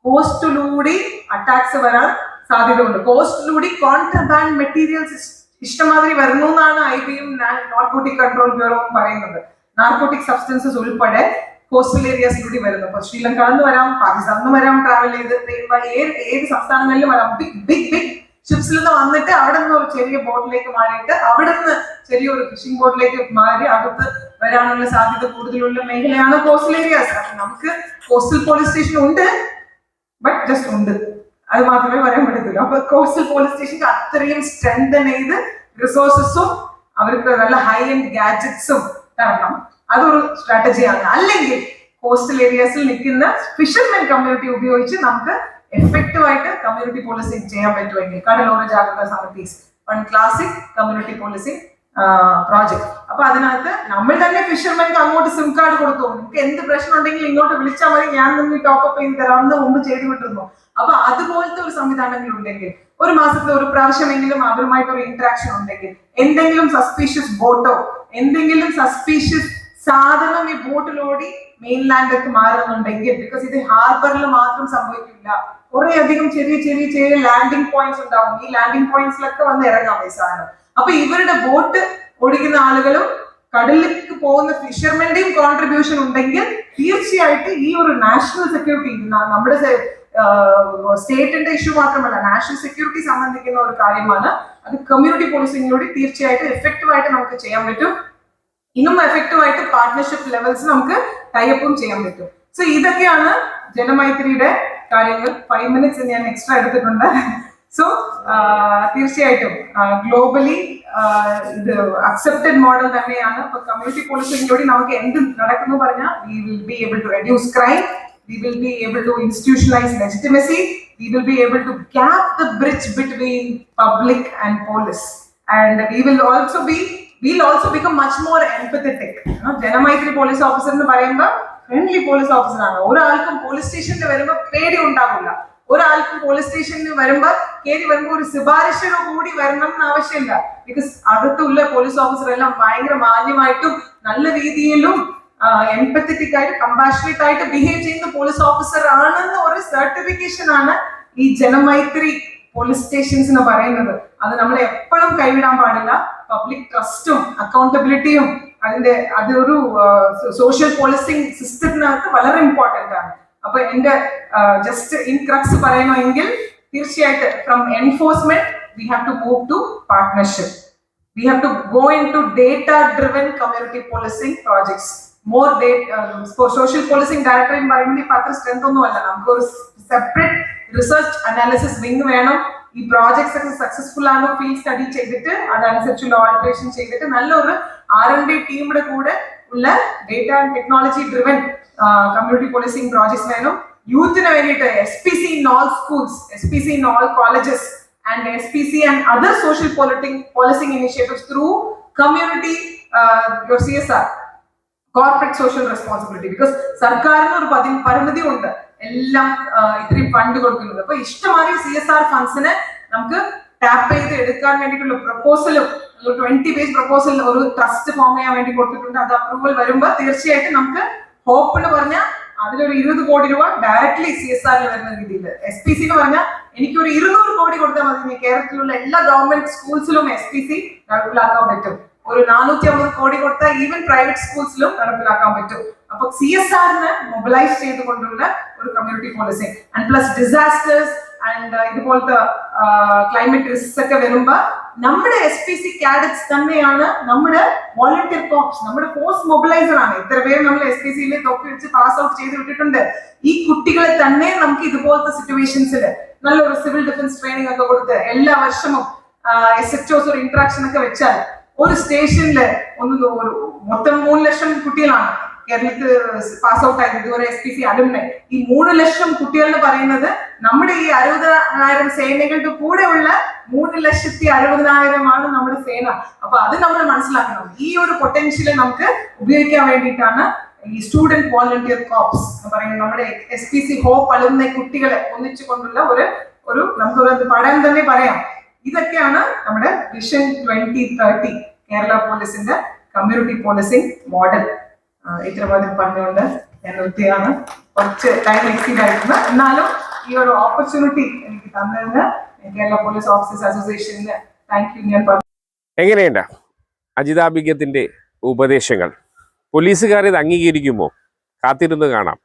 കോസ്റ്റിലൂടെ attacks വരാൻ സാധ്യതയുണ്ട്. കോസ്റ്റിലൂടെ contraband materials ഇഷ്ടമാതിരി വരുന്നു എന്നാണ് IBM narcotic control bureau പറയുന്നത്. Narcotic substances ഉൾപ്പെടെ കോസ്റ്റൽ ഏരിയാസിലൂടെ വരുന്നു. അപ്പൊ ശ്രീലങ്കയിൽ നിന്ന് വരാം, പാകിസ്ഥാനിൽ നിന്ന് വരാം, ട്രാവൽ ചെയ്ത് ഏത് സംസ്ഥാനങ്ങളിലും വരാം. ബിഗ് ഷിപ്സിൽ നിന്ന് വന്നിട്ട് അവിടെ നിന്ന് ഒരു ചെറിയ ബോട്ടിലേക്ക് മാറിയിട്ട് അവിടെ നിന്ന് ചെറിയൊരു ഫിഷിംഗ് ബോട്ടിലേക്ക് മാറി അകത്ത് വരാനുള്ള സാധ്യത കൂടുതലുള്ള മേഖലയാണ് കോസ്റ്റൽ ഏരിയാസ്. നമുക്ക് കോസ്റ്റൽ പോലീസ് സ്റ്റേഷൻ ഉണ്ട്, ബട്ട് ജസ്റ്റ് ഉണ്ട്, അത് മാത്രമേ പറയാൻ പറ്റത്തില്ല. അപ്പൊ കോസ്റ്റൽ പോലീസ് സ്റ്റേഷൻ അത്രയും സ്ട്രെങ്തൻ ചെയ്ത് റിസോഴ്സസും അവർക്ക് നല്ല ഹൈ എൻഡ് ഗാഡ്ജറ്റ്സും തരണം. അതൊരു സ്ട്രാറ്റജിയാണ്. അല്ലെങ്കിൽ കോസ്റ്റൽ ഏരിയാസിൽ നിൽക്കുന്ന ഫിഷർമെൻ കമ്മ്യൂണിറ്റി ഉപയോഗിച്ച് നമുക്ക് എഫക്റ്റീവ് ആയിട്ട് കമ്മ്യൂണിറ്റി പോലീസിംഗ് ചെയ്യാൻ പറ്റുമെങ്കിൽ കടലോര ജാഗ്രതാ സമിതീസ് ക്ലാസിക് കമ്മ്യൂണിറ്റി പോലീസിംഗ് പ്രോജക്ട്. അപ്പൊ അതിനകത്ത് നമ്മൾ തന്നെ ഫിഷർമെൻക്ക് അങ്ങോട്ട് സിം കാർഡ് കൊടുത്തു, നിങ്ങൾക്ക് എന്ത് പ്രശ്നം ഉണ്ടെങ്കിൽ ഇങ്ങോട്ട് വിളിച്ചാൽ മതി, ഞാൻ നിങ്ങൾ ടോപ്പ് ചെയ്ത് തരാമെന്ന് മുമ്പ് ചെയ്തു വിട്ടിരുന്നു. അപ്പൊ അതുപോലത്തെ ഒരു സംവിധാനങ്ങൾ ഉണ്ടെങ്കിൽ ഒരു മാസത്തിൽ ഒരു പ്രാവശ്യമെങ്കിലും അവരുമായിട്ട് ഒരു ഇന്ററാക്ഷൻ ഉണ്ടെങ്കിൽ, എന്തെങ്കിലും സസ്പീഷ്യസ് ബോട്ടോ എന്തെങ്കിലും സസ്പീഷ്യസ് സാധനം ഈ ബോട്ടിലോടി മെയിൻലാൻഡിലേക്ക് മാറുന്നുണ്ടെങ്കിൽ, ബിക്കോസ് ഇത് ഹാർബറിൽ മാത്രം സംഭവിക്കില്ല, കുറെ അധികം ചെറിയ ലാൻഡിംഗ് പോയിന്റ്സ് ഉണ്ടാവും. ഈ ലാൻഡിംഗ് പോയിന്റ്സിലൊക്കെ വന്ന് ഇറങ്ങാം ഈ സാധനം. അപ്പൊ ഇവരുടെ ബോട്ട് ഓടിക്കുന്ന ആളുകളും കടലിലേക്ക് പോകുന്ന ഫിഷർമെന്റെയും കോൺട്രിബ്യൂഷൻ ഉണ്ടെങ്കിൽ തീർച്ചയായിട്ടും ഈ ഒരു നാഷണൽ സെക്യൂരിറ്റി, നമ്മുടെ സ്റ്റേറ്റിന്റെ ഇഷ്യൂ മാത്രമല്ല നാഷണൽ സെക്യൂരിറ്റി സംബന്ധിക്കുന്ന ഒരു കാര്യമാണ്. അത് കമ്മ്യൂണിറ്റി പോലീസിംഗിലൂടെ തീർച്ചയായിട്ടും എഫക്റ്റീവ് ആയിട്ട് നമുക്ക് ചെയ്യാൻ പറ്റും. ഇന്നും എഫക്റ്റീവ് ആയിട്ട് പാർട്ട്ണർഷിപ്പ് ലെവൽസ് നമുക്ക് ടൈഅപ്പും ചെയ്യാൻ പറ്റും. സോ ഇതൊക്കെയാണ് ജനമൈത്രിയുടെ കാര്യങ്ങൾ. 5 minutes ഞാൻ എക്സ്ട്രാ എടുത്തിട്ടുണ്ട്. സോ തീർച്ചയായിട്ടും ഗ്ലോബലി ഇത് അക്സെപ്റ്റഡ് മോഡൽ തന്നെയാണ്. ഇപ്പൊ കമ്മ്യൂണിറ്റി പോലീസിംഗിലൂടെ നമുക്ക് എന്ത് നടക്കുന്നു പറഞ്ഞാൽ we will be able to reduce crime, we will be able to institutionalize legitimacy, we will be able to gap the bridge between public and police, and we'll also become much more empathetic. Janamaithri police officer എന്ന് പറയുമ്പോൾ friendly police officer ആണ്. ഒരാൾക്കും police സ്റ്റേഷനിൽ വരുമ്പോൾ പേടി ഉണ്ടാവില്ല. ഒരാൾക്കും police സ്റ്റേഷനിൽ വരുമ്പോൾ ഒരു ശുപാർശയോ കൂടി വരണം എന്ന് ആവശ്യമില്ല. ബിക്കോസ് അകത്തുള്ള പോലീസ് ഓഫീസർ എല്ലാം ഭയങ്കര മാന്യമായിട്ടും നല്ല രീതിയിലും എംപത്തറ്റിക് ആയിട്ട് കമ്പാഷനേറ്റ് ആയിട്ട് ബിഹേവ് ചെയ്യുന്ന പോലീസ് ഓഫീസർ ആണെന്ന് ഒരു സർട്ടിഫിക്കേഷൻ ആണ് ഈ ജനമൈത്രി പോലീസ് സ്റ്റേഷൻസ് എന്ന് പറയുന്നത്. അത് നമ്മൾ എപ്പോഴും കൈവിടാൻ പാടില്ല. പബ്ലിക് ട്രസ്റ്റും അക്കൗണ്ടബിലിറ്റിയും അതൊരു സോഷ്യൽ പോലീസിംഗ് സിസ്റ്റത്തിനകത്ത് വളരെ ഇമ്പോർട്ടന്റ് ആണ്. അപ്പൊ എന്റെ ജസ്റ്റ് ഇൻ ക്രക്സ് പറയണമെങ്കിൽ തീർച്ചയായിട്ടും from enforcement we have to move to partnership. We have to go into data driven community policing projects. More data social policing director in പറയുന്നത് പത്ര strength ഒന്നുമല്ല. നമുക്ക് ഒരു സെപ്പറേറ്റ് റിസർച്ച് അനാലിസിസ് വിങ് വേണം. ഈ projects ഒക്കെ സക്സസ്ഫുൾ ആണോ field study ചെയ്തിട്ട് അതനുസരിച്ചുള്ള ഓൾട്ടറേഷൻ ചെയ്തിട്ട് നല്ലൊരു R&D ടീമിന്റെ കൂടെ ഉള്ള data and technology driven community policing projects വേണം. യൂത്തിന് വേണ്ടിയിട്ട് SPC in all schools, SPC in all colleges, and SPC and other social policing initiatives through community your CSR, corporate social responsibility. Because സർക്കാരിന് ഒരു പരിമിതി ഉണ്ട് എല്ലാം ഇത്രയും ഫണ്ട് കൊടുക്കുന്നത്. അപ്പൊ ഇഷ്ടമായി CSR ഫണ്ട്സിനെ നമുക്ക് ടാപ്പ് ചെയ്ത് എടുക്കാൻ വേണ്ടിയിട്ടുള്ള പ്രപ്പോസലും 20 പേജ് പ്രപ്പോസൽ ഒരു ട്രസ്റ്റ് ഫോം ചെയ്യാൻ വേണ്ടി കൊടുത്തിട്ടുണ്ട്. അത് അപ്രൂവൽ വരുമ്പോൾ തീർച്ചയായിട്ടും നമുക്ക് ഹോപ്പ് എന്ന് പറഞ്ഞാൽ അതിലൊരു 20 കോടി രൂപ ഡയറക്ട്ലി CSRൽ വരുന്ന രീതിയിൽ. SPC എന്ന് പറഞ്ഞാൽ എനിക്കൊരു 200 കോടി കൊടുത്താൽ മതി, കേരളത്തിലുള്ള എല്ലാ ഗവൺമെന്റ് സ്കൂൾസിലും SPC നടപ്പിലാക്കാൻ പറ്റും. ഒരു 450 കോടി കൊടുത്താൽ ഈവൻ പ്രൈവറ്റ് സ്കൂൾസിലും നടപ്പിലാക്കാൻ പറ്റും. അപ്പൊ CSRനെ മൊബിലൈസ് ചെയ്തുകൊണ്ടുള്ള ഒരു community policing and plus disasters and ഇതുപോലത്തെ ക്ലൈമറ്റ് റിസ്ക് ഒക്കെ വരുമ്പോ നമ്മുടെ SPC കാഡറ്റ്സ് തന്നെയാണ് നമ്മുടെ വോളണ്ടിയർ കോപ്സ്, നമ്മുടെ ഫോഴ്സ് മൊബിലൈസർ ആണ്. ഇത്ര പേര് നമ്മൾ SPCയിൽ തൊപ്പി വെച്ച് പാസ് ഔട്ട് ചെയ്ത് വിട്ടിട്ടുണ്ട്. ഈ കുട്ടികളെ തന്നെ നമുക്ക് ഇതുപോലത്തെ സിറ്റുവേഷൻസിൽ നല്ലൊരു സിവിൽ ഡിഫൻസ് ട്രെയിനിങ് ഒക്കെ കൊടുത്ത് എല്ലാ വർഷവും SHOs ഒരു ഇന്ററാക്ഷൻ ഒക്കെ വെച്ചാൽ ഒരു സ്റ്റേഷനില് ഒരു മൊത്തം 3 ലക്ഷം കുട്ടികളാണ് കേരളത്തിൽ പാസ് ഔട്ട് ആയത് ഇതുവരെ SPC അലുമിനെ, ഈ 3 ലക്ഷം കുട്ടികൾ എന്ന് പറയുന്നത് നമ്മുടെ ഈ 60,000 സേനകളുടെ കൂടെയുള്ള 3,60,60,000 ആണ് നമ്മുടെ സേന. അപ്പൊ അത് നമ്മൾ മനസ്സിലാക്കണം. ഈ ഒരു പൊട്ടൻഷ്യൽ നമുക്ക് ഉപയോഗിക്കാൻ വേണ്ടിയിട്ടാണ് ഈ സ്റ്റുഡന്റ് വോളണ്ടിയർ കോപ്സ് എന്ന് പറയുന്നത്. നമ്മുടെ SPC ഹോപ്പ് അലുമിനെ കുട്ടികളെ ഒന്നിച്ചു കൊണ്ടുള്ള ഒരു നമുക്കൊരു പഠനം തന്നെ പറയാം. ഇതൊക്കെയാണ് നമ്മുടെ വിഷൻ 2030 കേരള പോലീസിന്റെ കമ്മ്യൂണിറ്റി പോലീസിംഗ് മോഡൽ. ഇത്രമാത്രം പറഞ്ഞുകൊണ്ട് ഞാൻ നിർത്തിയാണ്. കുറച്ച് ടൈം എക്സീഡ് ആയിരുന്നു, എന്നാലും ഈ ഒരു ഓപ്പർച്യൂണിറ്റി എനിക്ക് തന്നതിന് Kerala police officers association thank you ഞാൻ പറഞ്ഞു. എങ്ങനെയുണ്ട് അജിതാബിഗത്തിന്റെ ഉപദേശങ്ങൾ? പോലീസുകാർ ഇത് അംഗീകരിക്കുമോ? കാത്തിരുന്ന് കാണാം.